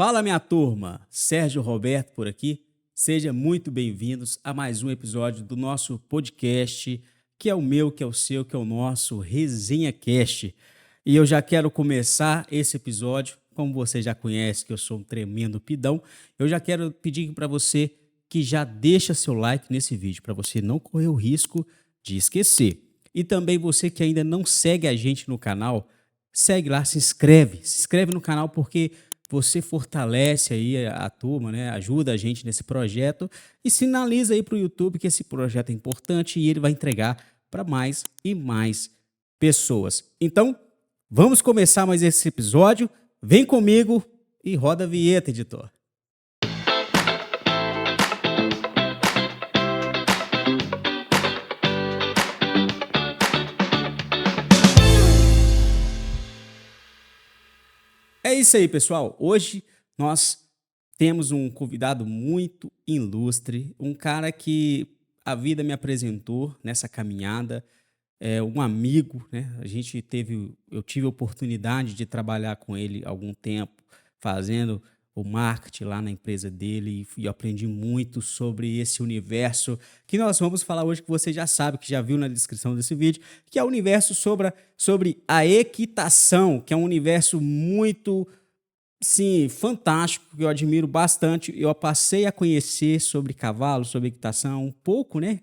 Fala, minha turma! Sérgio Roberto por aqui. Sejam muito bem-vindos a mais um episódio do nosso podcast, que é o meu, que é o seu, que é o nosso Resenha Cast. E eu já quero começar esse episódio, como você já conhece, que eu sou um tremendo pidão, eu já quero pedir para você que já deixa seu like nesse vídeo, para você não correr o risco de esquecer. E também você que ainda não segue a gente no canal, segue lá, se inscreve no canal porque você fortalece aí a turma, né? Ajuda a gente nesse projeto e sinaliza aí para o YouTube que esse projeto é importante e ele vai entregar para mais e mais pessoas. Então, vamos começar mais esse episódio. Vem comigo e roda a vinheta, editor. É isso aí, pessoal. Hoje nós temos um convidado muito ilustre, um cara que a vida me apresentou nessa caminhada, um amigo, né? Eu tive a oportunidade de trabalhar com ele há algum tempo, fazendo o marketing lá na empresa dele e aprendi muito sobre esse universo que nós vamos falar hoje, que você já sabe, que já viu na descrição desse vídeo, que é o universo sobre a equitação, que é um universo muito, sim, fantástico, que eu admiro bastante. Eu passei a conhecer sobre cavalo, sobre equitação, um pouco, né?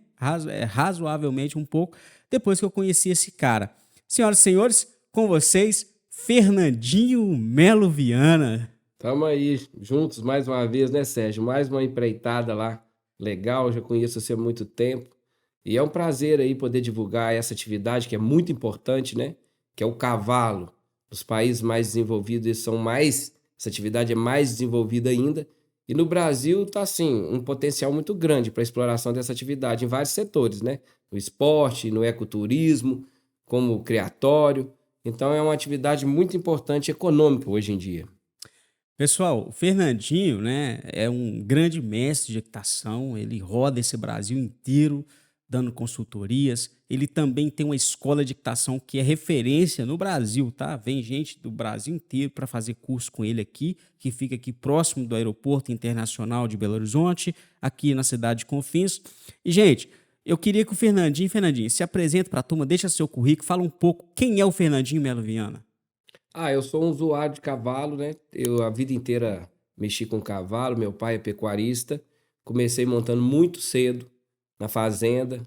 Razoavelmente um pouco, depois que eu conheci esse cara. Senhoras e senhores, com vocês, Fernandinho Melo Viana. Tamo aí juntos mais uma vez, né, Sérgio? Mais uma empreitada lá, legal, já conheço você há muito tempo. E é um prazer aí poder divulgar essa atividade que é muito importante, né? Que é o cavalo. Os países mais desenvolvidos eles são mais, essa atividade é mais desenvolvida ainda. E no Brasil tá assim, um potencial muito grande para a exploração dessa atividade em vários setores, né? No esporte, no ecoturismo, como criatório. Então é uma atividade muito importante econômica hoje em dia. Pessoal, o Fernandinho, né, é um grande mestre de equitação, ele roda esse Brasil inteiro dando consultorias. Ele também tem uma escola de equitação que é referência no Brasil, tá? Vem gente do Brasil inteiro para fazer curso com ele aqui, que fica aqui próximo do Aeroporto Internacional de Belo Horizonte, aqui na cidade de Confins. E, gente, eu queria que o Fernandinho, se apresente para a turma, deixa seu currículo, fala um pouco quem é o Fernandinho Melo Viana. Eu sou um usuário de cavalo, né? Eu a vida inteira mexi com cavalo, meu pai é pecuarista. Comecei montando muito cedo na fazenda,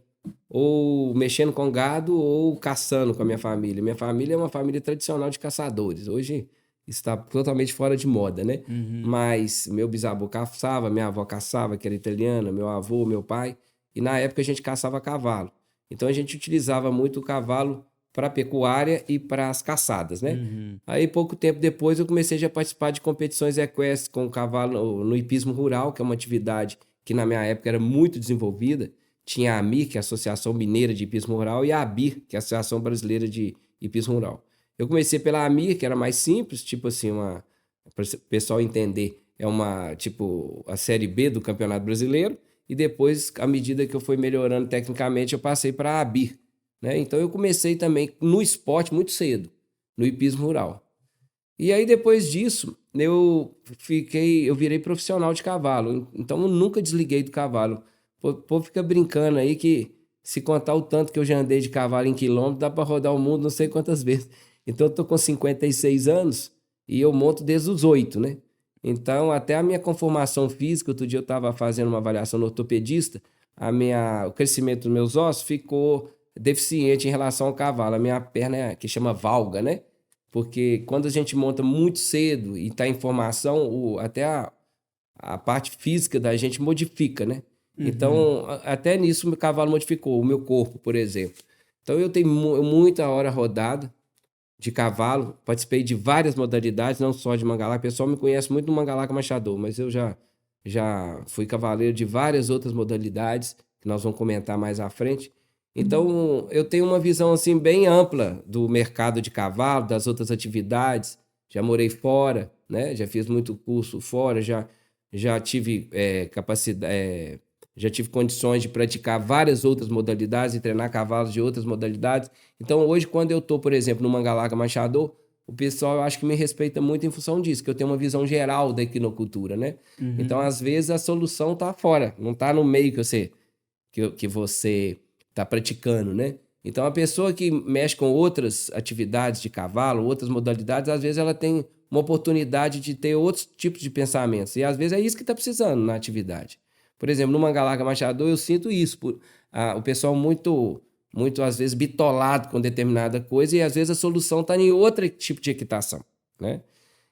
ou mexendo com gado ou caçando com a minha família. Minha família é uma família tradicional de caçadores. Hoje está totalmente fora de moda, né? Uhum. Mas meu bisavô caçava, minha avó caçava, que era italiana, meu avô, meu pai, e na época a gente caçava cavalo. Então a gente utilizava muito o cavalo para pecuária e para as caçadas, né? Uhum. Aí, pouco tempo depois, eu comecei já a participar de competições equestres com o cavalo no hipismo rural, que é uma atividade que na minha época era muito desenvolvida. Tinha a AMIR, que é a Associação Mineira de Hipismo Rural, e a ABIR, que é a Associação Brasileira de Hipismo Rural. Eu comecei pela AMIR, que era mais simples, tipo assim, para o pessoal entender, é uma, tipo, a Série B do Campeonato Brasileiro, e depois, à medida que eu fui melhorando tecnicamente, eu passei para a ABIR, né? Então, eu comecei também no esporte muito cedo, no hipismo rural. E aí, depois disso, eu virei profissional de cavalo. Então, eu nunca desliguei do cavalo. O povo fica brincando aí que se contar o tanto que eu já andei de cavalo em quilômetro, dá para rodar o mundo não sei quantas vezes. Então, eu tô com 56 anos e eu monto desde os 8, né? Então, até a minha conformação física, outro dia eu estava fazendo uma avaliação no ortopedista, o crescimento dos meus ossos ficou deficiente em relação ao cavalo. A minha perna é que chama valga, né? Porque quando a gente monta muito cedo e está em formação, até a parte física da gente modifica, né? Uhum. Então, até nisso o meu cavalo modificou, o meu corpo, por exemplo. Então, eu tenho muita hora rodada de cavalo, participei de várias modalidades, não só de mangalaca. O pessoal me conhece muito no mangalaca machador, mas eu já fui cavaleiro de várias outras modalidades, que nós vamos comentar mais à frente. Então, eu tenho uma visão assim bem ampla do mercado de cavalo, das outras atividades. Já morei fora, né? Já fiz muito curso fora, já tive capacidade, já tive condições de praticar várias outras modalidades e treinar cavalos de outras modalidades. Então, hoje, quando eu estou, por exemplo, no Mangalaca Machador, o pessoal eu acho que me respeita muito em função disso, que eu tenho uma visão geral da equinocultura, né? Então, às vezes, a solução tá fora, não tá no meio que você tá praticando, né? Então, a pessoa que mexe com outras atividades de cavalo, outras modalidades, às vezes ela tem uma oportunidade de ter outros tipos de pensamentos. E às vezes é isso que está precisando na atividade. Por exemplo, no Mangalarga Machador, eu sinto isso. O pessoal muito, às vezes, bitolado com determinada coisa, e às vezes a solução está em outro tipo de equitação, né?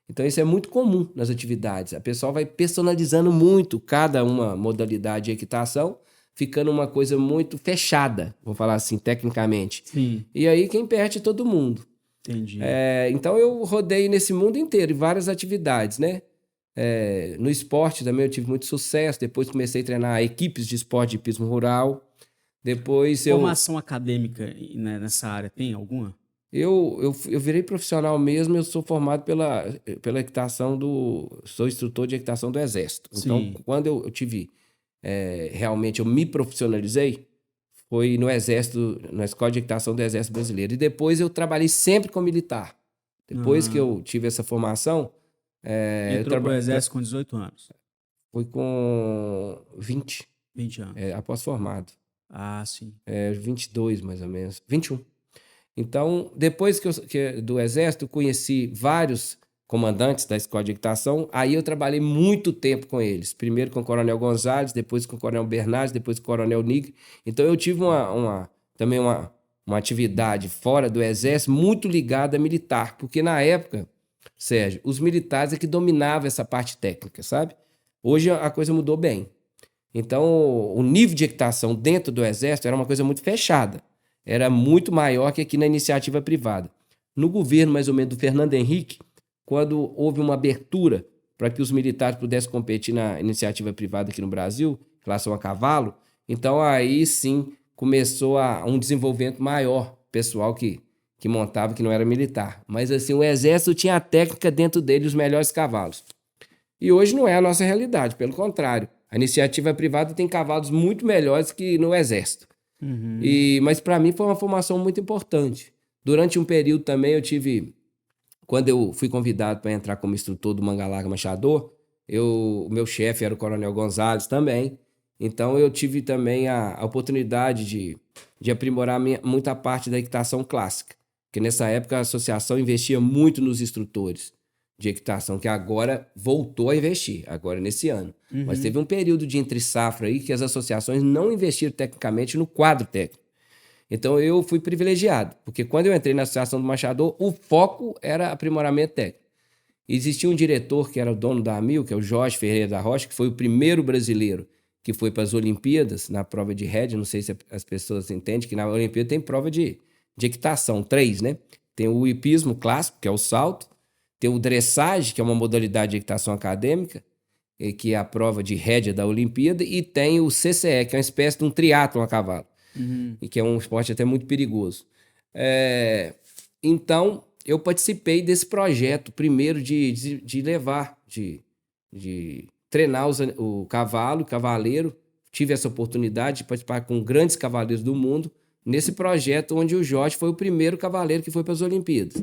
Então, isso é muito comum nas atividades. A pessoa vai personalizando muito cada uma modalidade de equitação, ficando uma coisa muito fechada, vou falar assim, tecnicamente. Sim, E aí quem perde é todo mundo. entendi. Então eu rodei nesse mundo inteiro, em várias atividades, né? No esporte também eu tive muito sucesso. Depois comecei a treinar equipes de esporte de hipismo rural. Depois Formação acadêmica né, nessa área, tem alguma? eu virei profissional mesmo. Eu sou formado pela equitação Sou instrutor de equitação do Exército. Então, Sim. quando eu tive. Realmente eu me profissionalizei, foi no Exército, na Escola de Equitação do Exército Brasileiro. E depois eu trabalhei sempre com militar. Depois que Ah, eu tive essa formação, eu entrou pro exército com 18 anos, fui com 20, 20 anos. após formado. Ah, sim. 22 mais ou menos, 21. Então, depois do Exército, eu conheci vários comandantes da Escola de Equitação. Aí eu trabalhei muito tempo com eles. Primeiro com o Coronel Gonzalez, depois com o Coronel Bernardes, depois com o Coronel Nigre. Então eu tive também uma atividade fora do Exército muito ligada a militar. Porque na época, Sérgio, os militares é que dominavam essa parte técnica, sabe? Hoje a coisa mudou bem. Então, o nível de equitação dentro do Exército era uma coisa muito fechada. Era muito maior que aqui na iniciativa privada. No governo, mais ou menos, do Fernando Henrique, quando houve uma abertura para que os militares pudessem competir na iniciativa privada aqui no Brasil, em relação a cavalo, então aí sim começou um desenvolvimento maior, pessoal que montava, que não era militar. Mas assim, o Exército tinha a técnica dentro dele, os melhores cavalos. E hoje não é a nossa realidade, pelo contrário. A iniciativa privada tem cavalos muito melhores que no Exército. Mas para mim foi uma formação muito importante. Durante um período também quando eu fui convidado para entrar como instrutor do Mangalarga Machador, o meu chefe era o Coronel Gonzalez também. Então eu tive também a oportunidade de aprimorar muita parte da equitação clássica. Porque nessa época a associação investia muito nos instrutores de equitação, que agora voltou a investir, agora nesse ano. Mas teve um período de entre-safra aí que as associações não investiram tecnicamente no quadro técnico. Então eu fui privilegiado, porque quando eu entrei na Associação do Machador, o foco era aprimoramento técnico. Existia um diretor que era o dono da AMIL, que é o Jorge Ferreira da Rocha, que foi o primeiro brasileiro que foi para as Olimpíadas, na prova de rédea. Não sei se as pessoas entendem que na Olimpíada tem prova de equitação, 3, né? Tem o hipismo clássico, que é o salto, tem o dressage, que é uma modalidade de equitação acadêmica, que é a prova de rédea da Olimpíada, e tem o CCE, que é uma espécie de um triatlon a cavalo, e que é um esporte até muito perigoso. Então, eu participei desse projeto, primeiro de levar, de treinar o cavalo, o cavaleiro. Tive essa oportunidade de participar com grandes cavaleiros do mundo, nesse projeto onde o Jorge foi o primeiro cavaleiro que foi para as Olimpíadas.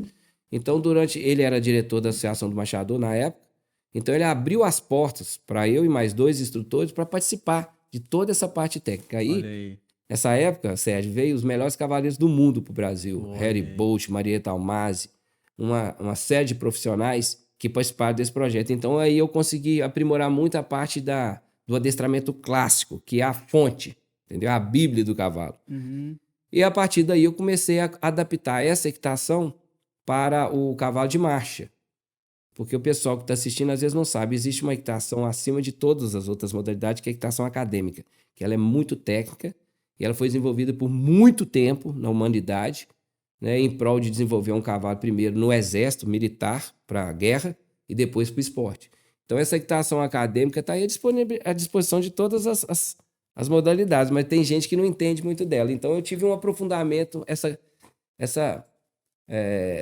Então, ele era diretor da Associação do Machador na época, então ele abriu as portas para eu e mais 2 instrutores para participar de toda essa parte técnica. Olha aí. Nessa época, Sérgio, veio os melhores cavaleiros do mundo para o Brasil. Olha Harry aí. Bolt, Marieta Almazi, uma série de profissionais que participaram desse projeto. Então aí eu consegui aprimorar muito a parte do adestramento clássico, que é a fonte, entendeu? A Bíblia do cavalo. E a partir daí eu comecei a adaptar essa equitação para o cavalo de marcha. Porque o pessoal que está assistindo às vezes não sabe, existe uma equitação acima de todas as outras modalidades, que é a equitação acadêmica, que ela é muito técnica e ela foi desenvolvida por muito tempo na humanidade, né, em prol de desenvolver um cavalo primeiro no exército militar, para a guerra, e depois para o esporte. Então essa equitação acadêmica está aí à disposição de todas as modalidades, mas tem gente que não entende muito dela. Então eu tive um aprofundamento, essa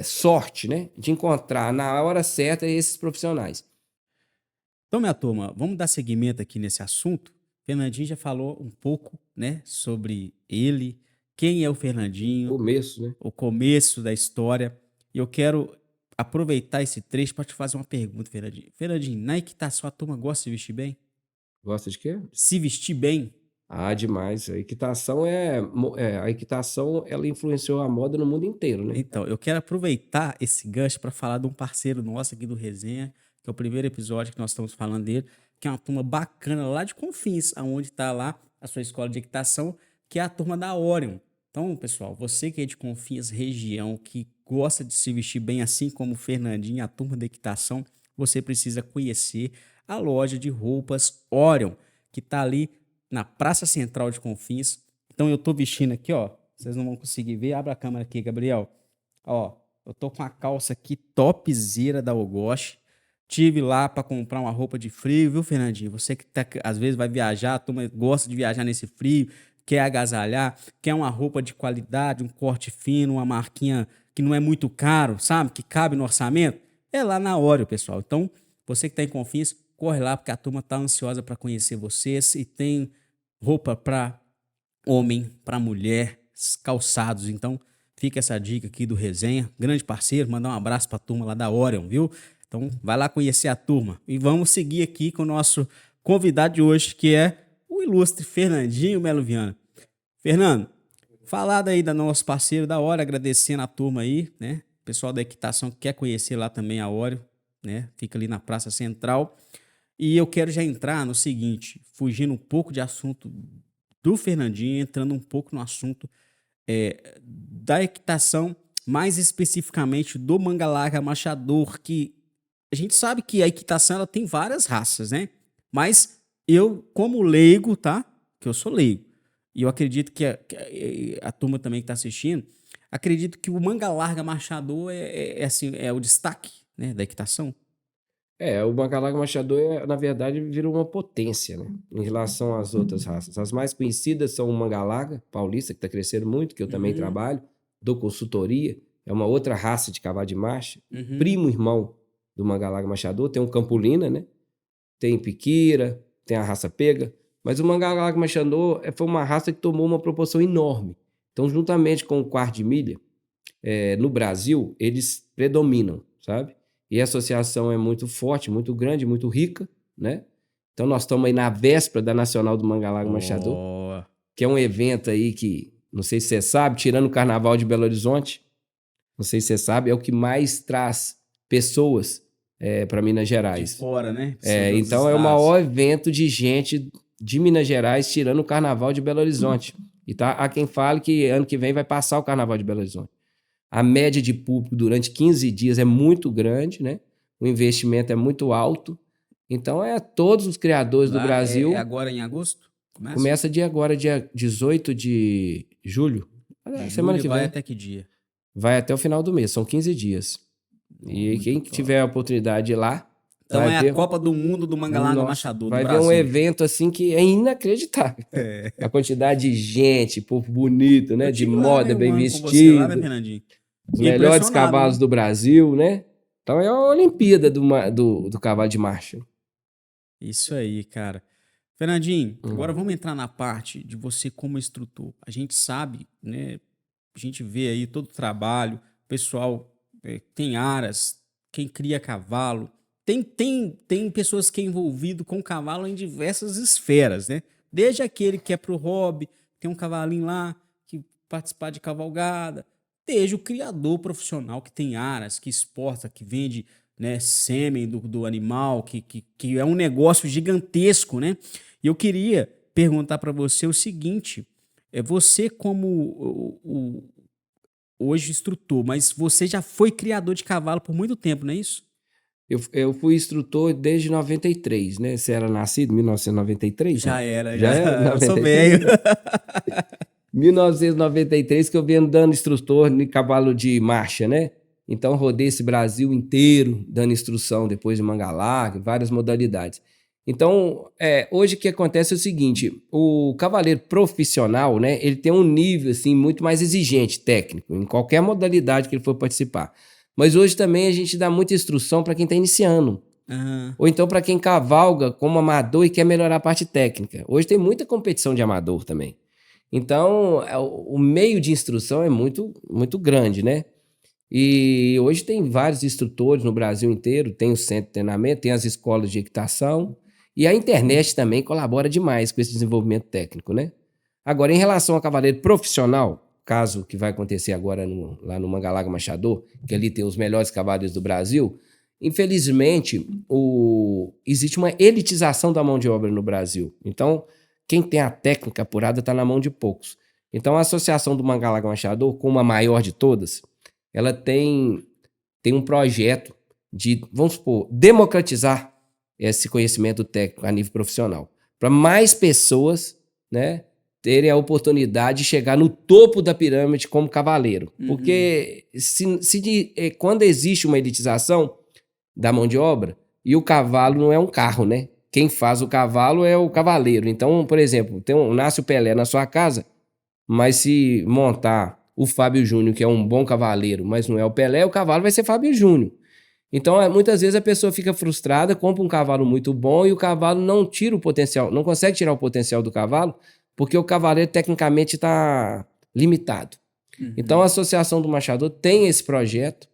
sorte, né, de encontrar na hora certa esses profissionais. Então, minha turma, vamos dar seguimento aqui nesse assunto. Fernandinho já falou um pouco, né, sobre ele, quem é o Fernandinho, Começo, né? o começo da história. E eu quero aproveitar esse trecho para te fazer uma pergunta, Fernandinho. Fernandinho, na equitação a turma gosta de se vestir bem? Gosta de quê? Se vestir bem? Ah, demais. A equitação a equitação, ela influenciou a moda no mundo inteiro, né? Então, eu quero aproveitar esse gancho para falar de um parceiro nosso aqui do Resenha, que é o primeiro episódio que nós estamos falando dele, que é uma turma bacana lá de Confins, aonde está lá a sua escola de equitação, que é a turma da Orion. Então, pessoal, você que é de Confins, região, que gosta de se vestir bem, assim como o Fernandinho, a turma da equitação, você precisa conhecer a loja de roupas Orion, que está ali na Praça Central de Confins. Então, eu tô vestindo aqui, ó. Vocês não vão conseguir ver. Abre a câmera aqui, Gabriel. Ó, eu tô com a calça aqui topzera da Ogoshi. Tive lá para comprar uma roupa de frio, viu, Fernandinho? Você que tá, às vezes vai viajar, a turma gosta de viajar nesse frio, quer agasalhar, quer uma roupa de qualidade, um corte fino, uma marquinha que não é muito caro, sabe? Que cabe no orçamento. É lá na Oreo, pessoal. Então, você que tá em Confins, corre lá porque a turma tá ansiosa para conhecer vocês e tem roupa para homem, para mulher, calçados. Então, fica essa dica aqui do Resenha. Grande parceiro, mandar um abraço para a turma lá da Orion, viu? Então, vai lá conhecer a turma. E vamos seguir aqui com o nosso convidado de hoje, que é o ilustre Fernandinho Melo Viana. Fernando, falado aí do nosso parceiro da Orion, agradecendo a turma aí, né? O pessoal da equitação que quer conhecer lá também a Orion, né? Fica ali na Praça Central. E eu quero já entrar no seguinte, fugindo um pouco de assunto do Fernandinho, entrando um pouco no assunto da equitação, mais especificamente do manga larga machador, que a gente sabe que a equitação ela tem várias raças, né? Mas eu, como leigo, tá? Que eu sou leigo, e eu acredito que a turma também que está assistindo, acredito que o manga larga machador assim, é o destaque, né, da equitação. O Bacalhau Machador, na verdade, virou uma potência, né? Em relação às outras raças. As mais conhecidas são o Mangalaga paulista, que está crescendo muito, que eu também trabalho, dou consultoria. É uma outra raça de cavalo de marcha. Primo irmão do Mangalaga Machador. Tem um Campolina, né? Tem Piquira, tem a raça Pega. Mas o Mangalaga Machador foi uma raça que tomou uma proporção enorme. Então, juntamente com o quarto de milha, no Brasil, eles predominam, sabe? E a associação é muito forte, muito grande, muito rica, né? Então nós estamos aí na véspera da Nacional do Mangalaga Machador, que é um evento aí que, não sei se você sabe, tirando o Carnaval de Belo Horizonte, não sei se você sabe, é o que mais traz pessoas para Minas Gerais. De fora, né? Então é o maior evento de gente de Minas Gerais tirando o Carnaval de Belo Horizonte. E tá, há quem fale que ano que vem vai passar o Carnaval de Belo Horizonte. A média de público durante 15 dias é muito grande, né? O investimento é muito alto. Então, todos os criadores do Brasil... É agora em agosto? Começa agora, dia 18 de julho. Semana que vai vem. Até que dia? Vai até o final do mês, são 15 dias. E quem tiver a oportunidade de ir lá... Então a Copa do Mundo do Mangalaga Machador do Brasil. Vai ver um evento assim que é inacreditável. A quantidade de gente, povo bonito, né? De moda, bem vestido. Lá, né, Fernandinho? Os melhores cavalos do Brasil, né? Então é a Olimpíada do cavalo de marcha. Isso aí, cara. Fernandinho, agora vamos entrar na parte de você como instrutor. A gente sabe, né? A gente vê aí todo o trabalho, o pessoal tem aras, quem cria cavalo. Tem pessoas que é envolvido com cavalo em diversas esferas, né? Desde aquele que é pro hobby, tem um cavalinho lá, que participar de cavalgada, desde o criador profissional que tem aras, que exporta, que vende, né, sêmen do animal, que é um negócio gigantesco, né? E eu queria perguntar para você o seguinte, você como hoje instrutor, mas você já foi criador de cavalo por muito tempo, não é isso? Eu fui instrutor desde 93, né? Você era nascido em 1993? Já era. Eu sou velho. 1993 que eu venho dando instrutor em cavalo de marcha, né? Então rodei esse Brasil inteiro dando instrução depois de Mangalaga, várias modalidades. Então, hoje o que acontece é o seguinte, o cavaleiro profissional, né? Ele tem um nível assim, muito mais exigente, técnico, em qualquer modalidade que ele for participar. Mas hoje também a gente dá muita instrução para quem está iniciando. Ou então para quem cavalga como amador e quer melhorar a parte técnica. Hoje tem muita competição de amador também. Então, o meio de instrução é muito, muito grande, né? E hoje tem vários instrutores no Brasil inteiro, tem o centro de treinamento, tem as escolas de equitação, e a internet também colabora demais com esse desenvolvimento técnico, né? Agora, em relação ao cavaleiro profissional, caso que vai acontecer agora lá no Mangalaga Machador, que ali tem os melhores cavaleiros do Brasil, infelizmente, existe uma elitização da mão de obra no Brasil. Então, quem tem a técnica apurada está na mão de poucos. Então, a Associação do Mangalaga Machador, como a maior de todas, ela tem um projeto de, vamos supor, democratizar esse conhecimento técnico a nível profissional, para mais pessoas, né, terem a oportunidade de chegar no topo da pirâmide como cavaleiro. Porque quando existe uma elitização da mão de obra, e o cavalo não é um carro, né? Quem faz o cavalo é o cavaleiro. Então, por exemplo, nasce o Pelé na sua casa, mas se montar o Fábio Júnior, que é um bom cavaleiro, mas não é o Pelé, o cavalo vai ser Fábio Júnior. Então, muitas vezes a pessoa fica frustrada, compra um cavalo muito bom e o cavalo não tira o potencial, não consegue tirar o potencial do cavalo, porque o cavaleiro tecnicamente está limitado. Então, a Associação do Machador tem esse projeto,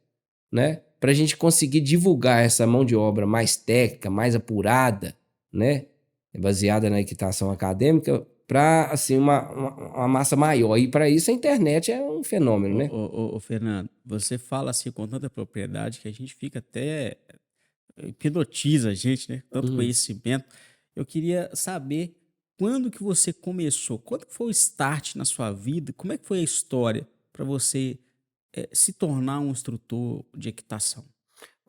né, para a gente conseguir divulgar essa mão de obra mais técnica, mais apurada, né, baseada na equitação acadêmica, para assim, uma massa maior. E para isso a internet é um fenômeno, né? Ô, Fernando, você fala assim com tanta propriedade que a gente fica até hipnotiza a gente, né? Tanto conhecimento. Eu queria saber quando que você começou, quando que foi o start na sua vida, como é que foi a história para você se tornar um instrutor de equitação?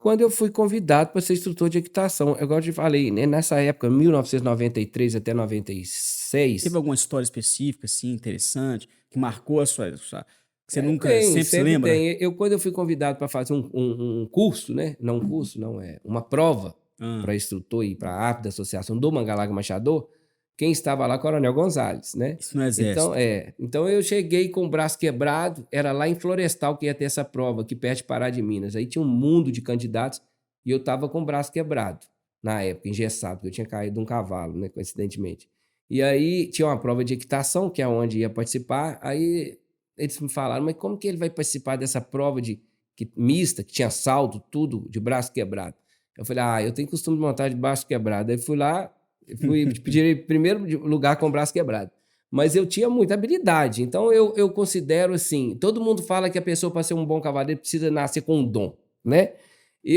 Quando eu fui convidado para ser instrutor de equitação, igual eu te falei, né, nessa época, 1993 até 96. Teve alguma história específica, assim, interessante, que marcou a sua que você nunca Tem, sempre se sempre lembra? tem. Quando eu fui convidado para fazer um curso, né? Não um curso, não, é uma prova Ah, para instrutor e para a APE da Associação do Mangalaga Machador, quem estava lá, Coronel Gonzalez, né? isso no Então, exército. então eu cheguei com o braço quebrado, era lá em Florestal que ia ter essa prova, aqui perto de Pará de Minas. Aí tinha um mundo de candidatos e eu estava com o braço quebrado, na época, engessado, porque eu tinha caído de um cavalo, né, coincidentemente. E aí tinha uma prova de equitação, que é onde ia participar, aí eles me falaram, mas como que ele vai participar dessa prova mista, que tinha salto, tudo, de braço quebrado? Eu falei, eu tenho costume de montar de braço quebrado. Aí fui lá, fui pedir primeiro lugar com o braço quebrado. Mas eu tinha muita habilidade. Então eu considero assim: todo mundo fala que a pessoa, para ser um bom cavaleiro, precisa nascer com um dom, né?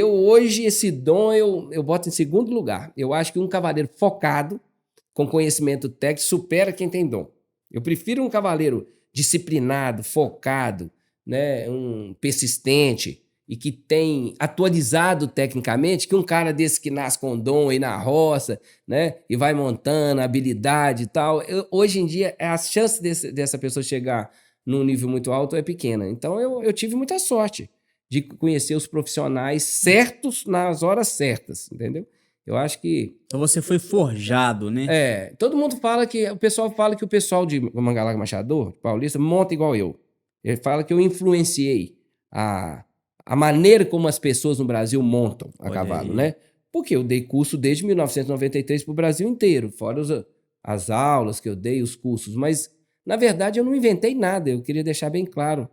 Hoje, esse dom eu boto em segundo lugar. Eu acho que um cavaleiro focado, com conhecimento técnico, supera quem tem dom. Eu prefiro um cavaleiro disciplinado, focado, né, persistente e que tem atualizado tecnicamente, que um cara desse que nasce com dom aí na roça, né, e vai montando habilidade e tal. Hoje em dia, a chance dessa pessoa chegar num nível muito alto é pequena. Então, eu tive muita sorte de conhecer os profissionais certos nas horas certas, entendeu? Eu acho que Então você foi forjado, né? todo mundo fala o pessoal fala que o pessoal de Mangalaga Machador, Paulista, monta igual eu. Ele fala que eu influenciei a maneira como as pessoas no Brasil montam a Olha cavalo, aí. né? Porque eu dei curso desde 1993 para o Brasil inteiro, fora as aulas que eu dei, os cursos. Mas, na verdade, eu não inventei nada, eu queria deixar bem claro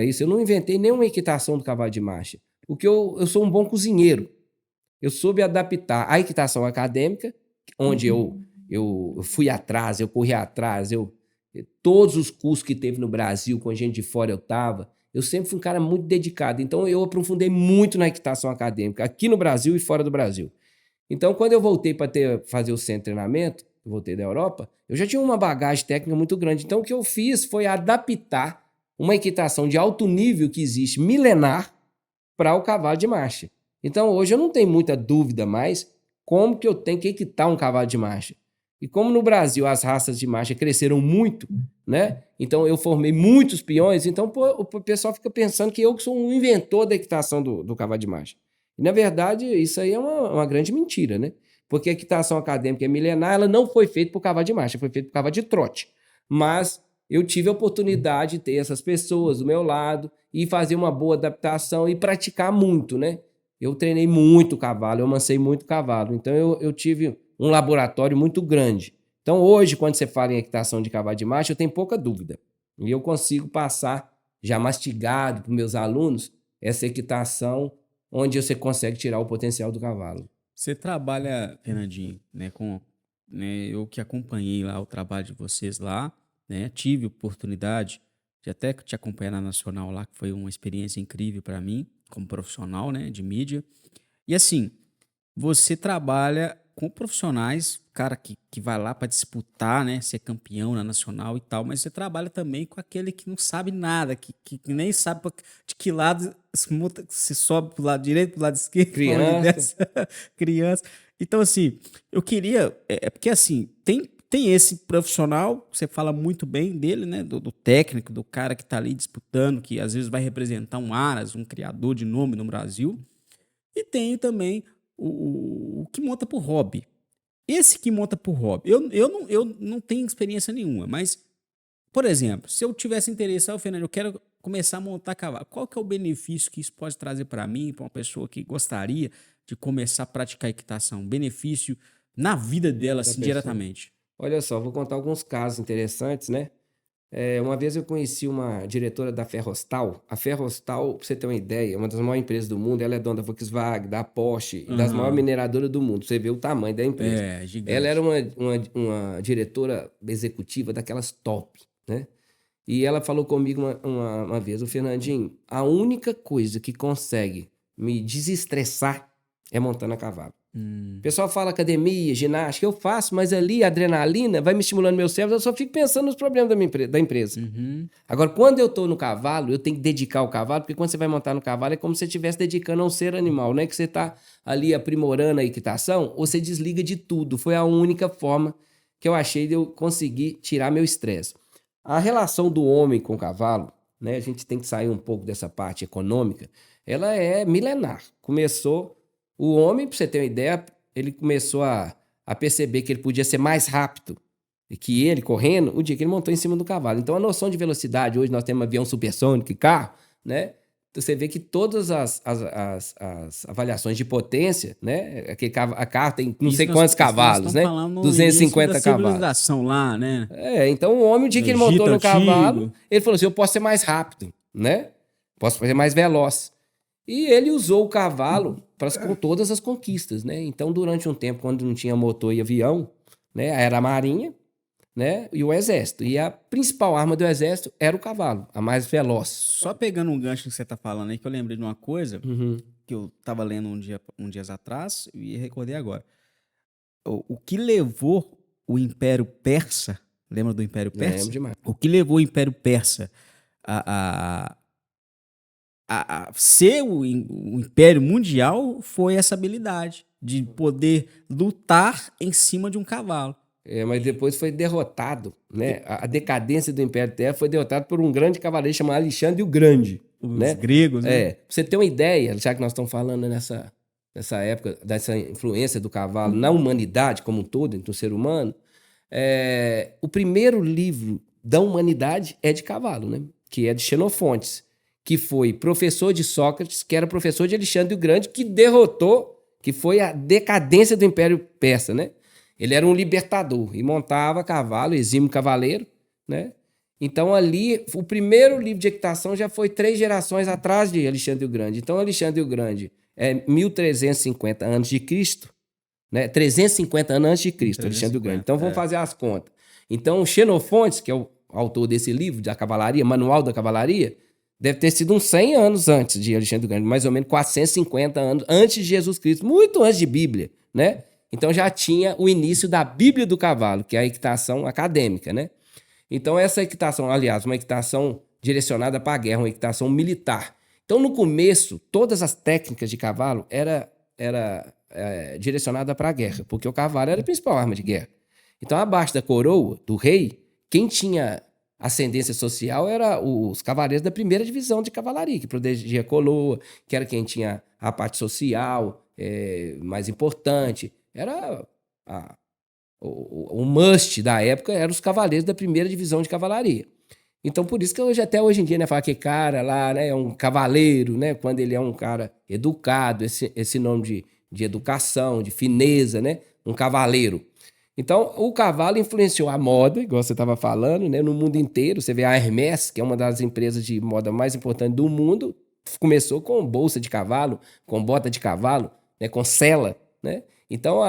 isso. Eu não inventei nenhuma equitação do cavalo de marcha, porque eu sou um bom cozinheiro. Eu soube adaptar a equitação acadêmica, onde eu fui atrás, eu corri atrás, todos os cursos que teve no Brasil, com gente de fora eu estava, eu sempre fui um cara muito dedicado. Então, eu aprofundei muito na equitação acadêmica, aqui no Brasil e fora do Brasil. Então, quando eu voltei para fazer o centro de treinamento, eu voltei da Europa, eu já tinha uma bagagem técnica muito grande. Então, o que eu fiz foi adaptar uma equitação de alto nível que existe milenar para o cavalo de marcha. Então, hoje eu não tenho muita dúvida mais como que eu tenho que equitar um cavalo de marcha. E como no Brasil as raças de marcha cresceram muito, né? Então, eu formei muitos peões, então o pessoal fica pensando que eu sou um inventor da equitação do cavalo de marcha. E, na verdade, isso aí é uma grande mentira, né? Porque a equitação acadêmica é milenar, ela não foi feita por cavalo de marcha, foi feita por cavalo de trote. Mas eu tive a oportunidade de ter essas pessoas do meu lado e fazer uma boa adaptação e praticar muito, né? Eu treinei muito cavalo, eu mancei muito cavalo. Então, eu tive um laboratório muito grande. Então, hoje, quando você fala em equitação de cavalo de marcha, eu tenho pouca dúvida. E eu consigo passar já mastigado para meus alunos, essa equitação onde você consegue tirar o potencial do cavalo. Você trabalha, Fernandinho, né, eu que acompanhei lá o trabalho de vocês lá, né, tive oportunidade de até te acompanhar na Nacional lá, que foi uma experiência incrível para mim, como profissional, né, de mídia. E assim, você trabalha com profissionais, cara que vai lá para disputar, né, ser campeão na Nacional e tal, mas você trabalha também com aquele que não sabe nada, que nem sabe de que lado se sobe pro lado direito, pro lado esquerdo, pra onde Criança. desce, criança. Então, assim, eu queria. Porque, assim, tem esse profissional, você fala muito bem dele, né? Do técnico, do cara que tá ali disputando, que às vezes vai representar um Aras, um criador de nome no Brasil. E tem também o que monta por hobby. Esse que monta por hobby. Eu não tenho experiência nenhuma, mas, por exemplo, se eu tivesse interesse, Fernando, eu quero começar a montar cavalo. Qual que é o benefício que isso pode trazer para mim, para uma pessoa que gostaria de começar a praticar equitação? Benefício na vida dela, Da assim, pessoa. diretamente. Olha só, vou contar alguns casos interessantes, né? Uma vez eu conheci uma diretora da Ferrostal. A Ferrostal, pra você ter uma ideia, é uma das maiores empresas do mundo. Ela é dona da Volkswagen, da Porsche e das maiores mineradoras do mundo. Você vê o tamanho da empresa. É, gigante. Ela era uma diretora executiva daquelas top, né? E ela falou comigo uma vez, o Fernandinho, a única coisa que consegue me desestressar é montando a cavalo. O pessoal fala academia, ginástica, eu faço, mas ali a adrenalina vai me estimulando meu cérebro, eu só fico pensando nos problemas da empresa. Agora, quando eu tô no cavalo, eu tenho que dedicar o cavalo, porque quando você vai montar no cavalo é como se você estivesse dedicando a um ser animal, né? Que você tá ali aprimorando a equitação, ou você desliga de tudo. Foi a única forma que eu achei de eu conseguir tirar meu estresse. A relação do homem com o cavalo, né? A gente tem que sair um pouco dessa parte econômica, ela é milenar. Começou... O homem, para você ter uma ideia, ele começou a perceber que ele podia ser mais rápido que ele, correndo, o dia que ele montou em cima do cavalo. Então, a noção de velocidade, hoje nós temos avião supersônico e carro, né? Então, você vê que todas as avaliações de potência, né? A carro tem não sei quantos cavalos, né? 250 cavalos. Civilização lá, né? Então, o homem, o dia que ele montou no cavalo, ele falou assim, eu posso ser mais rápido, né? Posso ser mais veloz. E ele usou o cavalo com todas as conquistas, né? Então, durante um tempo, quando não tinha motor e avião, né? Era a marinha, né? E o exército. E a principal arma do exército era o cavalo, a mais veloz. Só pegando um gancho que você tá falando aí, que eu lembrei de uma coisa que eu tava lendo um dias atrás e recordei agora. O que levou o Império Persa, lembra do Império Persa? Lembro demais. O que levou o Império Persa a ser o império mundial foi essa habilidade de poder lutar em cima de um cavalo. Mas depois foi derrotado, né? A decadência do Império Terra foi derrotado por um grande cavaleiro chamado Alexandre o Grande. Os gregos, né? Pra você ter uma ideia, já que nós estamos falando nessa época, dessa influência do cavalo na humanidade como um todo, entre o ser humano, o primeiro livro da humanidade é de cavalo, né? Que é de Xenofontes, que foi professor de Sócrates, que era professor de Alexandre o Grande, que derrotou, que foi a decadência do Império Persa, né? Ele era um libertador e montava cavalo, exímio cavaleiro, né? Então ali, o primeiro livro de equitação já foi 3 gerações atrás de Alexandre o Grande. Então Alexandre o Grande é 1350 a.C., né? 350 anos antes de Cristo, Alexandre o Grande. Então vamos fazer as contas. Então Xenofontes, que é o autor desse livro da cavalaria, Manual da Cavalaria, deve ter sido uns 100 anos antes de Alexandre o Grande, mais ou menos 450 anos antes de Jesus Cristo, muito antes de Bíblia, né? Então já tinha o início da Bíblia do cavalo, que é a equitação acadêmica, né? Então essa equitação, aliás, uma equitação direcionada para a guerra, uma equitação militar. Então no começo, todas as técnicas de cavalo era direcionada para a guerra, porque o cavalo era a principal arma de guerra. Então abaixo da coroa do rei, quem tinha ascendência social era os cavaleiros da primeira divisão de cavalaria, que protegia a coroa, que era quem tinha a parte social mais importante. Era o must da época, eram os cavaleiros da primeira divisão de cavalaria. Então, por isso que até hoje em dia, né, fala que cara lá, né, é um cavaleiro, né, quando ele é um cara educado, esse nome de educação, de fineza, né, um cavaleiro. Então, o cavalo influenciou a moda, igual você estava falando, né, no mundo inteiro. Você vê a Hermès, que é uma das empresas de moda mais importantes do mundo, começou com bolsa de cavalo, com bota de cavalo, né, com sela, né? Então,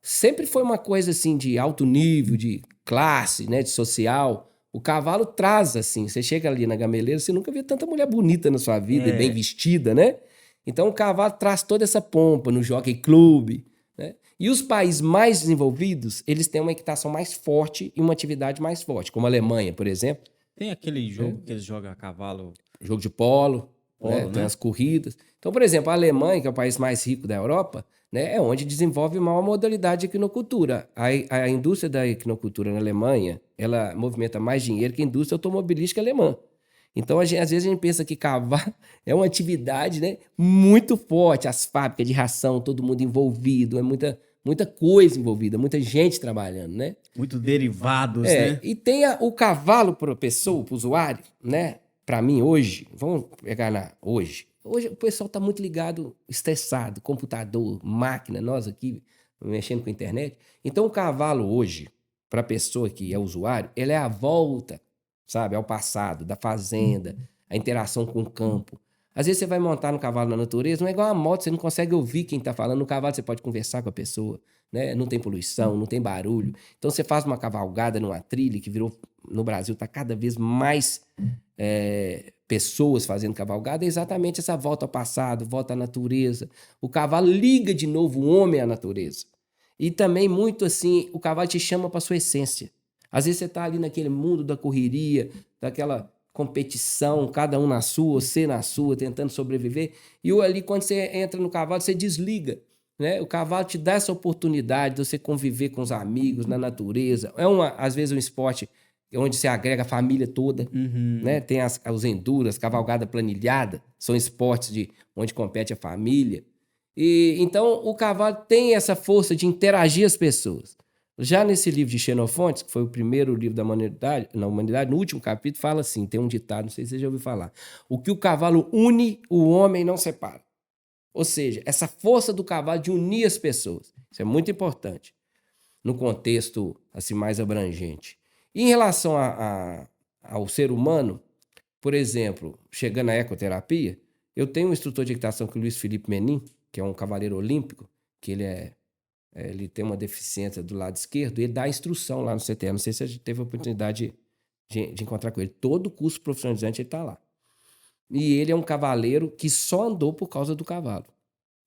sempre foi uma coisa assim de alto nível, de classe, né, de social. O cavalo traz assim, você chega ali na gameleira, você nunca vê tanta mulher bonita na sua vida e bem vestida, né? Então, o cavalo traz toda essa pompa no Jockey Club, né? E os países mais desenvolvidos, eles têm uma equitação mais forte e uma atividade mais forte, como a Alemanha, por exemplo. Tem aquele jogo que eles jogam a cavalo. Jogo de polo, né? Polo, Tem né? as corridas. Então, por exemplo, a Alemanha, que é o país mais rico da Europa, né? É onde desenvolve maior modalidade de equinocultura. A indústria da equinocultura na Alemanha, ela movimenta mais dinheiro que a indústria automobilística alemã. Então, às vezes a gente pensa que cavalo é uma atividade, né, muito forte, as fábricas de ração, todo mundo envolvido, é muita coisa envolvida, muita gente trabalhando, né? Muito derivados, né? E tem o cavalo para a pessoa, para o usuário, né? Para mim, hoje, vamos pegar hoje. Hoje o pessoal está muito ligado, estressado, computador, máquina, nós aqui mexendo com a internet. Então, o cavalo hoje, para a pessoa que é usuário, ele é a volta, sabe, ao passado, da fazenda, a interação com o campo. Às vezes você vai montar no cavalo na natureza, não é igual a moto, você não consegue ouvir quem está falando. No cavalo você pode conversar com a pessoa, né? Não tem poluição, não tem barulho. Então você faz uma cavalgada numa trilha que virou, no Brasil, está cada vez mais pessoas fazendo cavalgada, é exatamente essa volta ao passado, volta à natureza. O cavalo liga de novo o homem à natureza. E também muito assim, o cavalo te chama para sua essência. Às vezes você está ali naquele mundo da correria, daquela competição, cada um na sua, você na sua, tentando sobreviver. E ali, quando você entra no cavalo, você desliga, né? O cavalo te dá essa oportunidade de você conviver com os amigos, na natureza. Às vezes, um esporte onde você agrega a família toda, né? Tem os enduros, cavalgada planilhada, são esportes onde compete a família. E então, o cavalo tem essa força de interagir as pessoas. Já nesse livro de Xenofontes, que foi o primeiro livro da humanidade, no último capítulo, fala assim, tem um ditado, não sei se você já ouviu falar: o que o cavalo une, o homem não separa. Ou seja, essa força do cavalo de unir as pessoas. Isso é muito importante, no contexto assim, mais abrangente. E em relação ao ser humano, por exemplo, chegando à ecoterapia, eu tenho um instrutor de equitação, que é o Luiz Felipe Menin, que é um cavaleiro olímpico, que ele tem uma deficiência do lado esquerdo, e ele dá instrução lá no CTE. Não sei se a gente teve a oportunidade de encontrar com ele. Todo curso profissionalizante ele está lá. E ele é um cavaleiro que só andou por causa do cavalo.